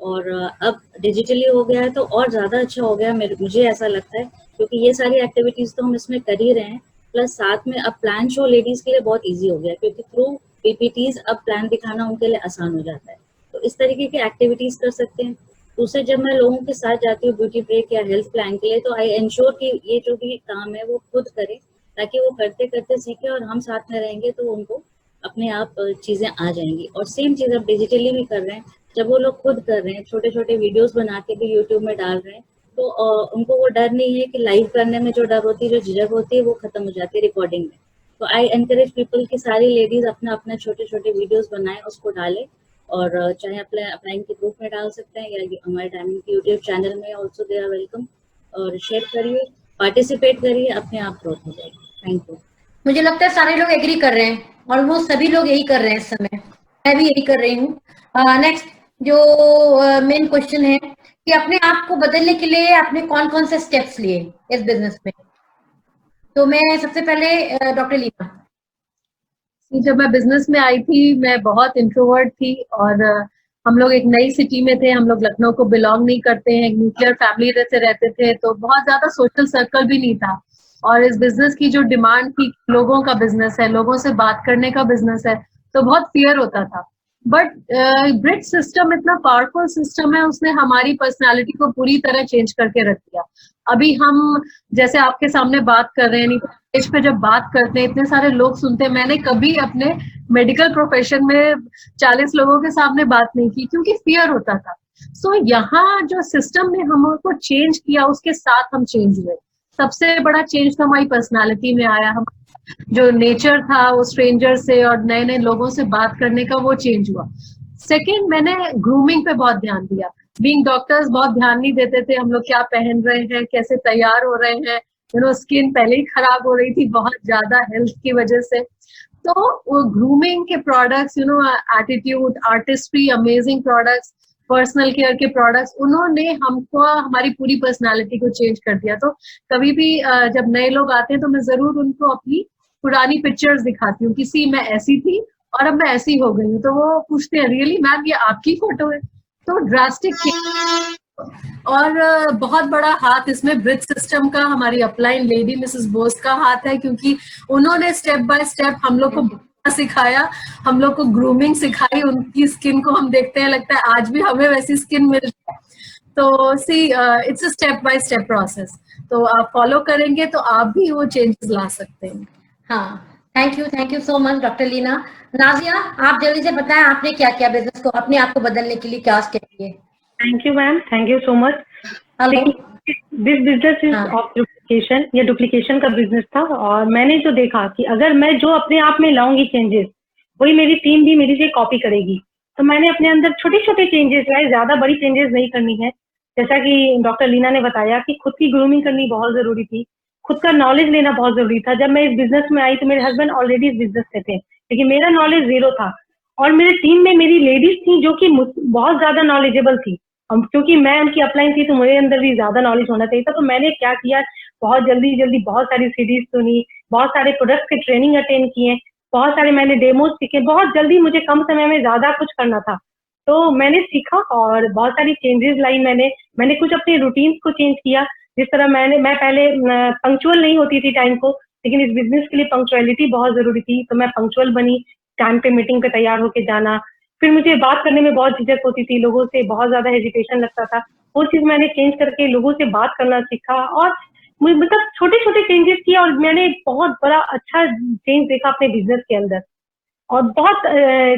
और अब डिजिटली हो गया है तो और ज़्यादा अच्छा हो गया मुझे ऐसा लगता है, क्योंकि ये सारी एक्टिविटीज़ तो हम इसमें कर ही रहे हैं, प्लस साथ में अब प्लान शो लेडीज़ के लिए बहुत ईजी हो गया, क्योंकि थ्रू पीपीटीज अब प्लान दिखाना उनके लिए आसान हो जाता है। तो इस तरीके की एक्टिविटीज़ कर सकते हैं। दूसरे, जब मैं लोगों के साथ जाती हूँ ब्यूटी ब्रेक या हेल्थ प्लान के लिए, तो आई एंश्योर कि ये जो भी काम है वो खुद करें, ताकि वो करते करते सीखे, और हम साथ में रहेंगे तो उनको अपने आप चीज़ें आ जाएंगी। और सेम चीज़ अब डिजिटली भी कर रहे हैं। जब वो लोग खुद कर रहे हैं, छोटे छोटे वीडियोस बना के भी यूट्यूब में डाल रहे हैं, तो उनको वो डर नहीं है कि लाइव करने में जो डर होती है, जो झिझक होती है, वो खत्म हो जाती है रिकॉर्डिंग में। तो आई एनकरेज पीपल कि सारी लेडीज अपना अपने छोटे छोटे वीडियोस बनाएं, उसको डालें, और चाहे अपना इनके ग्रुप में डाल सकते हैं या हमारे डायमंड के यूट्यूब चैनल में ऑल्सो दे आर वेलकम। और शेयर करिए, पार्टिसिपेट करिए, अपने आप ग्रोथ हो जाएगी। Thank you. मुझे लगता है सारे लोग एग्री कर रहे हैं, और वो सभी लोग यही कर रहे हैं इस समय। मैं भी यही कर रही हूँ। नेक्स्ट जो मेन क्वेश्चन है कि अपने आप को बदलने के लिए आपने कौन कौन से स्टेप्स लिए इस बिजनेस में? तो मैं सबसे पहले डॉक्टर लीना। कि जब मैं बिजनेस में आई थी मैं बहुत इंट्रोवर्ट थी और हम लोग एक नई सिटी में थे, हम लोग लखनऊ को बिलोंग नहीं करते हैं, एक न्यूक्लियर फैमिली से रहते थे, तो बहुत ज्यादा सोशल सर्कल भी नहीं था। और इस बिजनेस की जो डिमांड थी, लोगों का बिजनेस है, लोगों से बात करने का बिजनेस है, तो बहुत फियर होता था। बट ब्रिज सिस्टम इतना पावरफुल सिस्टम है, उसने हमारी पर्सनालिटी को पूरी तरह चेंज करके रख दिया। अभी हम जैसे आपके सामने बात कर रहे हैं, नहीं तो स्टेज पे जब बात करते हैं इतने सारे लोग सुनते हैं, मैंने कभी अपने मेडिकल प्रोफेशन में 40 लोगों के सामने बात नहीं की क्योंकि फियर होता था। सो यहाँ जो सिस्टम ने हमको चेंज किया, उसके साथ हम चेंज हुए। सबसे बड़ा चेंज तो हमारी पर्सनालिटी में आया, हम जो नेचर था वो स्ट्रेंजर से और नए नए लोगों से बात करने का, वो चेंज हुआ। सेकेंड, मैंने ग्रूमिंग पे बहुत ध्यान दिया। बीइंग डॉक्टर्स बहुत ध्यान नहीं देते थे, हम लोग क्या पहन रहे हैं, कैसे तैयार हो रहे हैं, स्किन पहले ही खराब हो रही थी बहुत ज्यादा हेल्थ की वजह से। तो वो ग्रूमिंग के products, attitude, artistry, amazing products, personal care के प्रोडक्ट्स, उन्होंने हमको हमारी पूरी पर्सनालिटी को चेंज कर दिया। तो कभी भी जब नए लोग आते हैं तो मैं जरूर उनको अपनी पुरानी पिक्चर्स दिखाती हूँ, किसी मैं ऐसी थी और अब मैं ऐसी हो गई हूँ, तो वो पूछते हैं रियली मैम ये आपकी फोटो है? तो ड्रास्टिक। और बहुत बड़ा हाथ इसमें ब्रिज सिस्टम का, हमारी अपलाइन लेडी मिसेस बोस का हाथ है, क्योंकि उन्होंने स्टेप बाय स्टेप हम लोग को सिखाया, हम लोग को ग्रूमिंग सिखाई। उनकी स्किन को हम देखते हैं, लगता है आज भी हमें वैसी स्किन मिल रही है। तो see it's a step by step process, तो आप फॉलो करेंगे तो आप भी वो चेंजेस ला सकते हैं। हाँ, thank you so much doctor Leena. Nazia, आप जल्दी से बताएं आपने क्या किया बिजनेस को, अपने आप को बदलने के लिए क्या स्टेप लिए? Thank you ma'am, thank you so much. Hello. This business is of duplication, ये डुप्लीकेशन का बिजनेस था। और मैंने जो देखा कि अगर मैं जो अपने आप में लाऊंगी चेंजेस, वही मेरी टीम भी मेरी से कॉपी करेगी। तो मैंने अपने अंदर छोटे छोटे चेंजेस लाए, ज्यादा बड़ी चेंजेस नहीं करनी है। जैसा कि डॉक्टर लीना ने बताया कि खुद की ग्रूमिंग करनी बहुत जरूरी थी, खुद का नॉलेज लेना बहुत जरूरी था। जब मैं इस बिजनेस में आई तो मेरे हस्बैंड ऑलरेडी इस बिजनेस में थे, लेकिन मेरा नॉलेज जीरो था। और मेरे टीम में मेरी लेडीज थी जो कि बहुत ज्यादा नॉलेजेबल थी। क्योंकि मैं उनकी अपलाइन थी तो मेरे अंदर भी ज्यादा नॉलेज होना चाहिए था। तो मैंने क्या किया, बहुत जल्दी बहुत सारी सीरीज सुनी, बहुत सारे प्रोडक्ट्स के ट्रेनिंग अटेंड किए, बहुत सारे मैंने डेमोज सीखे। बहुत जल्दी, मुझे कम समय में ज्यादा कुछ करना था, तो मैंने सीखा और बहुत सारी चेंजेस लाई। मैंने कुछ अपने रूटीन्स को चेंज किया। जिस तरह मैं पहले पंक्चुअल नहीं होती थी टाइम को, लेकिन इस बिजनेस के लिए पंक्चुअलिटी बहुत जरूरी थी, तो मैं पंक्चुअल बनी, टाइम पे मीटिंग पे तैयार होके जाना। फिर मुझे बात करने में बहुत झिझक होती थी, लोगों से बहुत ज्यादा हेजिटेशन लगता था, वो चीज मैंने चेंज करके लोगों से बात करना सीखा। और मतलब छोटे छोटे चेंजेस किए और मैंने बहुत बड़ा अच्छा चेंज देखा अपने बिजनेस के अंदर। और बहुत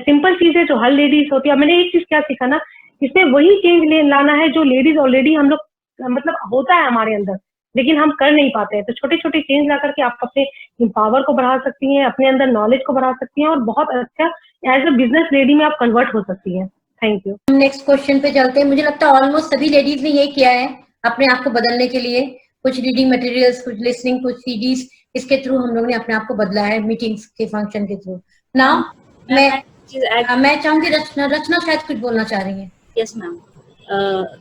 सिंपल चीज है जो हर लेडीज होती है। मैंने एक चीज क्या सीखा ना, इसमें वही चेंज लाना है जो लेडीज ऑलरेडी हम लोग मतलब होता है हमारे अंदर, लेकिन हम कर नहीं पाते हैं। तो छोटे छोटे चेंज ला करके आप अपने पावर को बढ़ा सकती हैं, अपने अंदर नॉलेज को बढ़ा सकती हैं और बहुत अच्छा एज अ बिजनेस लेडी में आप कन्वर्ट हो सकती हैं। Thank you. नेक्स्ट क्वेश्चन पे चलते हैं। मुझे लगता है ऑलमोस्ट सभी लेडीज ने ये किया है अपने आप को बदलने के लिए, कुछ रीडिंग मटेरियल्स, कुछ लिसनिंग, कुछ सीडीज, इसके थ्रू हम लोग ने अपने आप को बदला है, मीटिंग्स के फंक्शन के थ्रू। नाउ मैं चाहूंगी रचना शायद कुछ बोलना चाह रही है। Yes ma'am,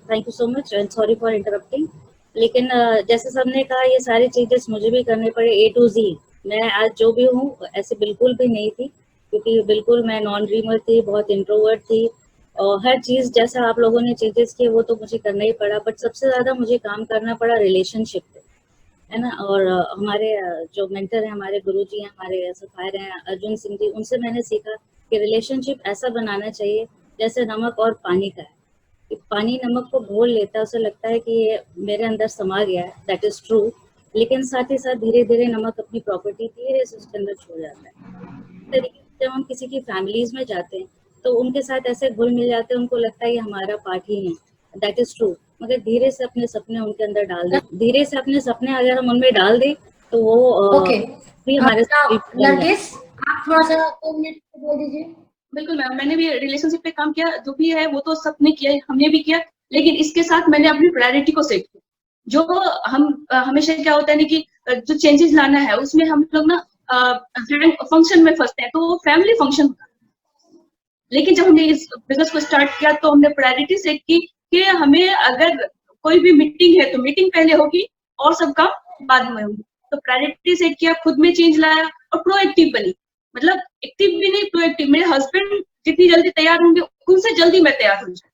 thank you so much and sorry for interrupting. लेकिन जैसे सबने कहा, ये सारी चीजें मुझे भी करने पड़े A to Z। मैं आज जो भी हूँ ऐसे बिल्कुल भी नहीं थी, क्योंकि बिल्कुल मैं नॉन ड्रीमर थी, बहुत इंट्रोवर्ट थी, और हर चीज जैसा आप लोगों ने चेंजेस किए वो तो मुझे करना ही पड़ा। बट सबसे ज्यादा मुझे काम करना पड़ा रिलेशनशिप पे, है ना। और हमारे जो मेंटर हैं, हमारे गुरुजी हैं, हमारे सफायर हैं अर्जुन सिंह जी, उनसे मैंने सीखा कि रिलेशनशिप ऐसा बनाना चाहिए जैसे नमक और पानी का है। कि पानी नमक को घोल लेता है, उसे लगता है कि ये मेरे अंदर समा गया है, दैट इज ट्रू, लेकिन साथ ही साथ धीरे धीरे नमक अपनी प्रॉपर्टी धीरे से उसके अंदर छोड़ जाता है। तरीके से जब हम किसी की फैमिलीज में जाते हैं तो उनके साथ ऐसे घुल मिल जाते हैं, उनको लगता है ये हमारा पार्ट ही है, दैट इज ट्रू। मगर धीरे से अपने सपने उनके अंदर डाल दें, धीरे से अपने सपने अगर हम उनमें डाल दें तो वो भी हमारे नरगिस, आप थोड़ा सा 2 मिनट बोल दीजिए। बिल्कुल मैम, मैंने भी रिलेशनशिप पे काम किया, जो भी है वो तो सबने किया, हमने भी किया, लेकिन इसके साथ मैंने अपनी प्रायोरिटी को सेट किया। जो हम हमेशा क्या होता है ना कि जो चेंजेस लाना है उसमें हम लोग ना फंक्शन में फंसते हैं, तो वो फैमिली फंक्शन होता है। लेकिन जब हमने इस बिजनेस को स्टार्ट किया तो हमने प्रायोरिटी सेट की कि हमें अगर कोई भी मीटिंग है तो मीटिंग पहले होगी और सब काम बाद में होगी। तो प्रायोरिटी सेट किया, खुद में चेंज लाया और प्रोएक्टिव बनी। मतलब एक्टिव भी नहीं, प्रोएक्टिव। मेरे हस्बैंड जितनी जल्दी तैयार होंगे उनसे जल्दी मैं तैयार हो जाऊँ।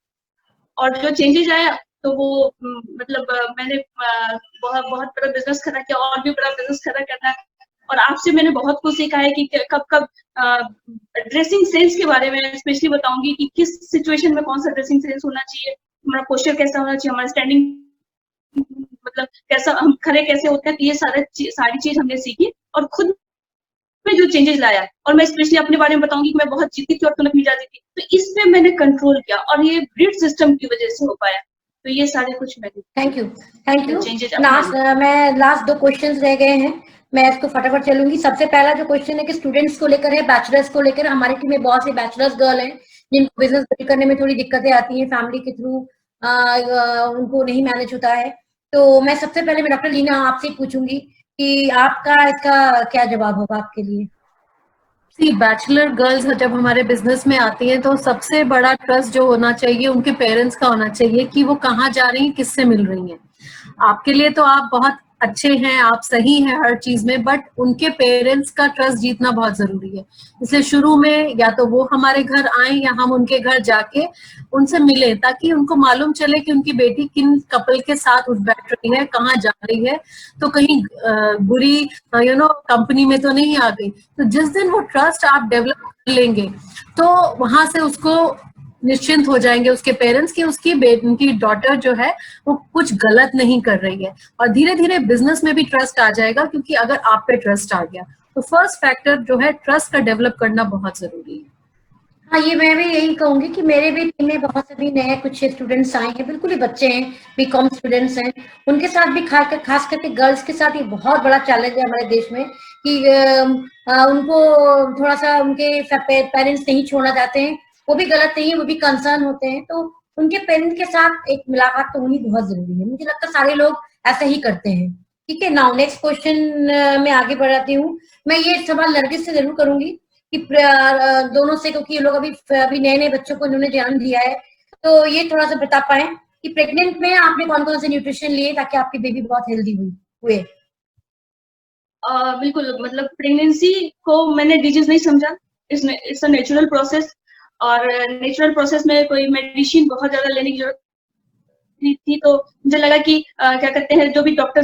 और जो चेंजेस आया तो वो मतलब मैंने बहुत बहुत बड़ा बिजनेस खड़ा किया, और भी बड़ा बिजनेस खड़ा करना है। और आपसे मैंने बहुत कुछ सीखा है कि कब कब ड्रेसिंग सेंस के बारे में स्पेशली बताऊंगी कि किस सिचुएशन में कौन सा ड्रेसिंग सेंस होना चाहिए, हमारा पोस्चर कैसा होना चाहिए, हमारा स्टैंडिंग मतलब कैसा, हम खड़े कैसे होते हैं। तो ये सारी चीज हमने सीखी और खुद में जो चेंजेस लाया। और मैं स्पेशली अपने बारे में बताऊंगी कि मैं बहुत जीती थी और तुनक नहीं जाती थी, तो इस पे मैंने कंट्रोल किया और ये ब्रीड सिस्टम की वजह से हो पाया। तो ये सारे कुछ मैंने थैंक यू। चेंजेस मैं लास्ट 2 क्वेश्चंस रह गए हैं, मैं इसको फटाफट चलूंगी। सबसे पहला जो क्वेश्चन है कि स्टूडेंट्स को लेकर है, बैचलर्स को लेकर। हमारी टीम में बहुत सी बैचलर्स गर्ल हैं जिनको बिजनेस बिल्ड करने में थोड़ी दिक्कतें आती हैं, फैमिली के थ्रू उनको नहीं मैनेज होता है। तो मैं सबसे पहले मैं डॉक्टर लीना आपसे पूछूंगी कि आपका इसका क्या जवाब होगा आपके लिए। सी बैचलर गर्ल्स जब हमारे बिजनेस में आती हैं तो सबसे बड़ा ट्रस्ट जो होना चाहिए उनके पेरेंट्स का होना चाहिए कि वो कहाँ जा रही हैं, किससे मिल रही हैं। आपके लिए तो आप बहुत अच्छे हैं, आप सही हैं हर चीज में, बट उनके पेरेंट्स का ट्रस्ट जीतना बहुत जरूरी है। इसलिए शुरू में या तो वो हमारे घर आए या हम उनके घर जाके उनसे मिले, ताकि उनको मालूम चले कि उनकी बेटी किन कपल के साथ उठ बैठ रही है, कहाँ जा रही है, तो कहीं बुरी कंपनी में तो नहीं आ गई। तो जिस दिन वो ट्रस्ट आप डेवलप कर लेंगे तो वहां से उसको निश्चिंत हो जाएंगे उसके पेरेंट्स कि उनकी डॉटर जो है वो कुछ गलत नहीं कर रही है। और धीरे धीरे बिजनेस में भी ट्रस्ट आ जाएगा, क्योंकि अगर आप पे ट्रस्ट आ गया तो फर्स्ट फैक्टर जो है ट्रस्ट का डेवलप करना बहुत जरूरी है। हाँ, ये मैं भी यही कहूंगी कि मेरे भी टीम में बहुत सभी नए कुछ स्टूडेंट्स आए हैं, बिल्कुल ही बच्चे हैं, बीकॉम स्टूडेंट्स हैं। उनके साथ भी खास करके गर्ल्स के साथ ये बहुत बड़ा चैलेंज है हमारे देश में कि उनको थोड़ा सा उनके पेरेंट्स नहीं छोड़ना चाहते हैं। वो भी गलत नहीं है, वो भी कंसर्न होते हैं, तो उनके पेरेंट्स के साथ एक मुलाकात तो होनी बहुत जरूरी है। मुझे लगता है सारे लोग ऐसा ही करते हैं। ठीक है, नाउ नेक्स्ट क्वेश्चन में आगे बढ़ाती हूँ। मैं ये सवाल नरगिस से जरूर करूंगी कि दोनों से, क्योंकि ये लोग अभी नए नए बच्चों को इन्होंने जन्म दिया है, तो ये थोड़ा सा बता पाए कि प्रेग्नेंट में आपने कौन कौन से न्यूट्रिशन लिए ताकि आपकी बेबी बहुत हेल्दी हुए। बिल्कुल, मतलब प्रेगनेंसी को मैंने डिजीज नहीं समझा, इट्स अ नेचुरल प्रोसेस। और नेचुरल प्रोसेस में कोई मेडिसिन बहुत ज्यादा लेने की जरूरत नहीं थी। तो मुझे लगा कि क्या कहते हैं, जो भी डॉक्टर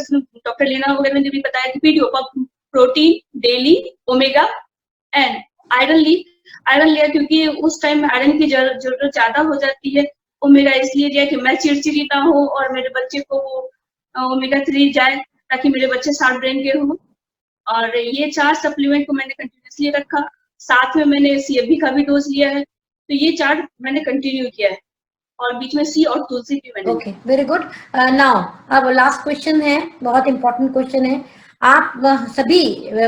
लीना वगैरह ने भी बताया कि PDO protein daily, omega and iron लिया, क्योंकि उस टाइम में आयरन की जरूरत ज्यादा हो जाती है। ओमेगा इसलिए लिया कि मैं चिड़चिड़ी ना हो और मेरे बच्चे को ओमेगा 3 जाए, ताकि मेरे बच्चे शार्प ब्रेन के हों। और ये 4 सप्लीमेंट को मैंने कंटिन्यूसली रखा। साथ में मैंने सीएफबी का भी डोज लिया है। तो ये 4 मैंने कंटिन्यू किया है, और बीच में सी और तुलसी भी मैंने। Okay, very good. नाउ अब लास्ट क्वेश्चन है, बहुत इंपॉर्टेंट क्वेश्चन है। आप सभी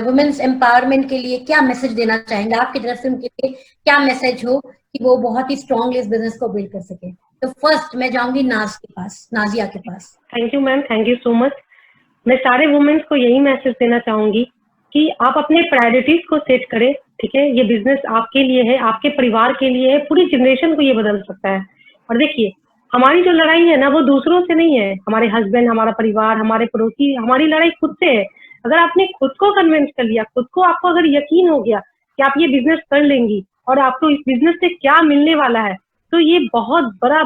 वुमेन्स एम्पावरमेंट के लिए क्या मैसेज देना चाहेंगे? आपकी तरफ से उनके लिए क्या मैसेज हो कि वो बहुत ही स्ट्रांगली इस बिजनेस को बिल्ड कर सके? तो फर्स्ट मैं जाऊंगी नाजिया के पास। Thank you ma'am, thank you so much. मैं सारे वुमेन्स को यही मैसेज देना चाहूंगी कि आप अपने प्रायोरिटीज को सेट करें। ठीक है, ये बिजनेस आपके लिए है, आपके परिवार के लिए है, पूरी जनरेशन को ये बदल सकता है। और देखिए, हमारी जो लड़ाई है ना वो दूसरों से नहीं है, हमारे हस्बैंड, हमारा परिवार, हमारे पड़ोसी, हमारी लड़ाई खुद से है। अगर आपने खुद को कन्विंस कर लिया, आपको अगर यकीन हो गया कि आप ये बिजनेस कर लेंगी और आपको इस बिजनेस से क्या मिलने वाला है, तो ये बहुत बड़ा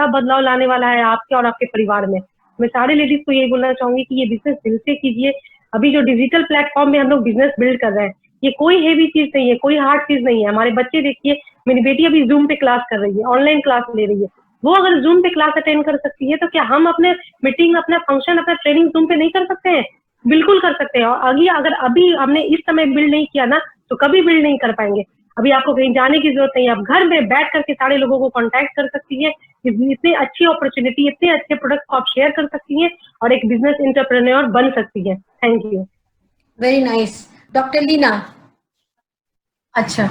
बदलाव लाने वाला है आपके और आपके परिवार में। मैं सारे लेडीज को यही बोलना चाहूंगी कि ये बिजनेस दिल से कीजिए। अभी जो डिजिटल प्लेटफॉर्म में हम लोग बिजनेस बिल्ड कर रहे हैं, ये कोई हेवी चीज नहीं है, कोई हार्ड चीज नहीं है। हमारे बच्चे देखिए, मेरी बेटी अभी जूम पे क्लास कर रही है, ऑनलाइन क्लास ले रही है। वो अगर जूम पे क्लास अटेंड कर सकती है, तो क्या हम अपने मीटिंग, अपना फंक्शन, अपना ट्रेनिंग जूम पे नहीं कर सकते हैं? बिल्कुल कर सकते हैं। और आगे अगर अभी हमने इस समय बिल्ड नहीं किया ना, तो कभी बिल्ड नहीं कर पाएंगे। अभी आपको कहीं जाने की जरूरत नहीं है, आप घर में बैठ करके सारे लोगों को कांटेक्ट कर सकती है। इतनी अच्छी अपॉर्चुनिटी, इतने अच्छे प्रोडक्ट को आप शेयर कर सकती हैं और एक बिजनेस एंटरप्रेन्योर बन सकती है। Thank you. Very nice. Doctor Leena. अच्छा,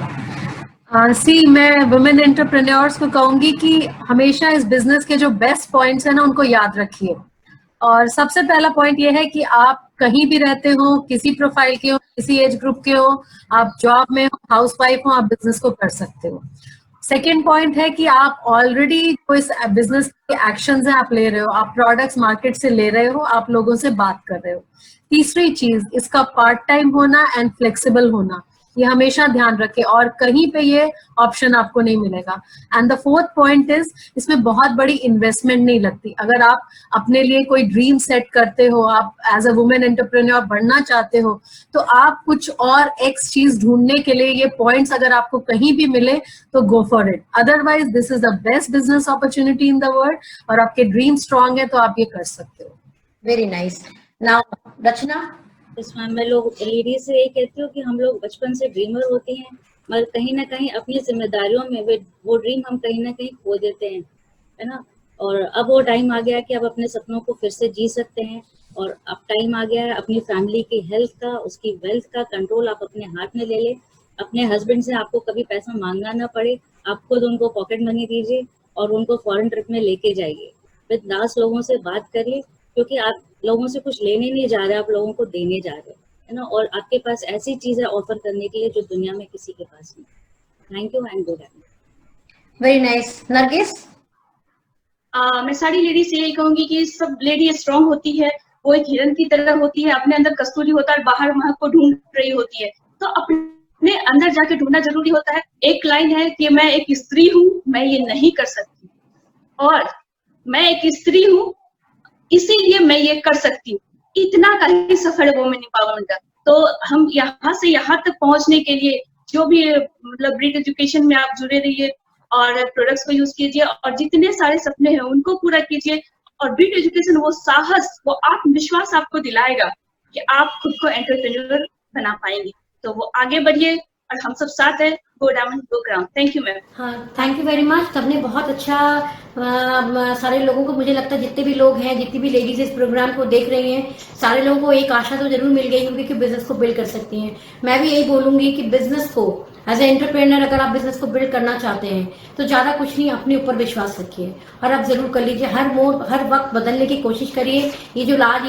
मैं वुमेन एंटरप्रेन्योर्स को कहूंगी कि हमेशा इस बिजनेस के जो बेस्ट पॉइंट्स हैं ना, उनको याद रखिए। और सबसे पहला पॉइंट ये है कि आप कहीं भी रहते हो, किसी प्रोफाइल के हो, किसी एज ग्रुप के हो, आप जॉब में हो, हाउसवाइफ हो, आप बिजनेस को कर सकते हो। सेकेंड पॉइंट है कि आप ऑलरेडी कोई बिजनेस के एक्शंस हैं आप ले रहे हो, आप प्रोडक्ट्स मार्केट से ले रहे हो, आप लोगों से बात कर रहे हो। तीसरी चीज, इसका पार्ट टाइम होना एंड फ्लेक्सिबल होना। ये हमेशा ध्यान रखें, और कहीं पे ये ऑप्शन आपको नहीं मिलेगा। And the fourth point is, इसमें बहुत बड़ी इन्वेस्टमेंट नहीं लगती। अगर आप अपने लिए कोई ड्रीम सेट करते हो, आप एज अ वुमेन एंटरप्रेन्योर बनना चाहते हो, तो आप कुछ और एक्स चीज ढूंढने के लिए ये पॉइंट्स अगर आपको कहीं भी मिले तो go for it. Otherwise this is the best business opportunity in the world, और आपके ड्रीम स्ट्रांग है तो आप ये कर सकते हो। Very nice. नाउ रचना। इस मैम, मैं लोग लेडीज से यही कहती हूँ कि हम लोग बचपन से ड्रीमर होते हैं, मगर कहीं ना कहीं अपनी जिम्मेदारियों में वो ड्रीम हम कहीं ना कहीं खो देते हैं, है ना। और अब वो टाइम आ गया कि आप अपने सपनों को फिर से जी सकते हैं, और अब टाइम आ गया है अपनी फैमिली की हेल्थ का, उसकी वेल्थ का कंट्रोल आप अपने हाथ में ले ले। अपने हस्बैंड से आपको कभी पैसा मांगना ना पड़े, आप खुद उनको पॉकेट मनी दीजिए और उनको फॉरेन ट्रिप में लेके जाइए। बिंदास लोगों से बात करिए, क्योंकि आप लोगों से कुछ लेने नहीं जा रहे, आप लोगों को देने जा रहे हो, है ना। और आपके पास ऐसी चीजें ऑफर करने के लिए जो दुनिया में किसी के पास नहीं। Thank you and good night. Very nice. Nargis. मैं सारी लेडीज से यही कहूंगी कि सब लेडी स्ट्रांग होती है, वो एक हिरन की तरह होती है, अपने अंदर कस्तूरी होता है, बाहर महक को ढूंढ रही होती है, तो अपने अंदर जाके ढूंढना जरूरी होता है। एक लाइन है कि मैं एक स्त्री हूँ, मैं ये नहीं कर सकती, और मैं एक स्त्री हूँ इसीलिए मैं ये कर सकती हूँ। इतना का ही सफल है वुमेन एम्पावरमेंट का। तो हम यहाँ से यहाँ तक पहुंचने के लिए जो भी मतलब ब्रीड एजुकेशन में आप जुड़े रहिए और प्रोडक्ट्स को यूज कीजिए, और जितने सारे सपने हैं उनको पूरा कीजिए। और ब्रीड एजुकेशन वो साहस, वो आत्मविश्वास आपको दिलाएगा कि आप खुद को एंटरप्रेन्योर बना पाएंगे। तो वो आगे बढ़िए और हम सब साथ हैं। गो diamond go crown. Thank you ma'am. हाँ, थैंक यू वेरी मच। सबने बहुत अच्छा सारे लोगों को, मुझे लगता है जितने भी लोग हैं, जितनी भी लेडीज इस प्रोग्राम को देख रही हैं, सारे लोगों को एक आशा तो जरूर मिल गई होगी कि बिजनेस को बिल्ड कर सकती हैं। मैं भी यही बोलूंगी कि बिजनेस को एज ए एंटरप्रेन्योर अगर आप बिजनेस को बिल्ड करना चाहते हैं तो ज्यादा कुछ नहीं, अपने ऊपर विश्वास रखिए और आप जरूर कर लीजिए। हर मोड़, हर वक्त बदलने की कोशिश करिए। ये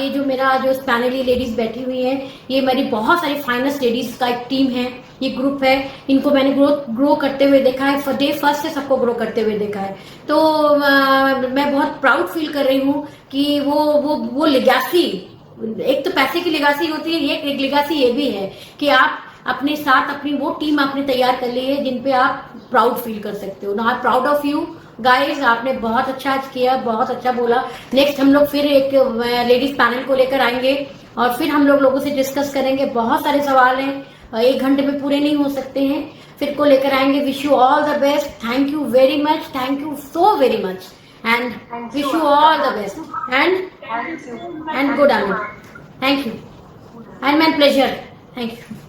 जो मेरा जो पैनल लेडीज बैठी हुई है, ये मेरी बहुत सारी फाइनेस्ट लेडीज का एक टीम है, ये ग्रुप है। इनको मैंने ग्रो करते हुए देखा है, डे फर्स्ट से सबको ग्रो करते हुए देखा है। तो मैं बहुत प्राउड फील कर रही हूँ कि वो लेगेसी, एक तो पैसे की लेगेसी होती है, ये एक लेगेसी ये भी है कि आप अपने साथ अपनी वो टीम आपने तैयार कर ली है जिन पे आप प्राउड फील कर सकते हो। ना, प्राउड ऑफ यू गाइज, आपने बहुत अच्छा किया, बहुत अच्छा बोला। नेक्स्ट हम लोग फिर एक लेडीज पैनल को लेकर आएंगे और फिर हम लोगों से डिस्कस करेंगे। बहुत सारे सवाल हैं, 1 घंटे में पूरे नहीं हो सकते हैं, फिर को लेकर आएंगे। Wish you all the best. Thank you very much, thank you so very much, and wish you all the best and good afternoon. Thank you and my pleasure. Thank you.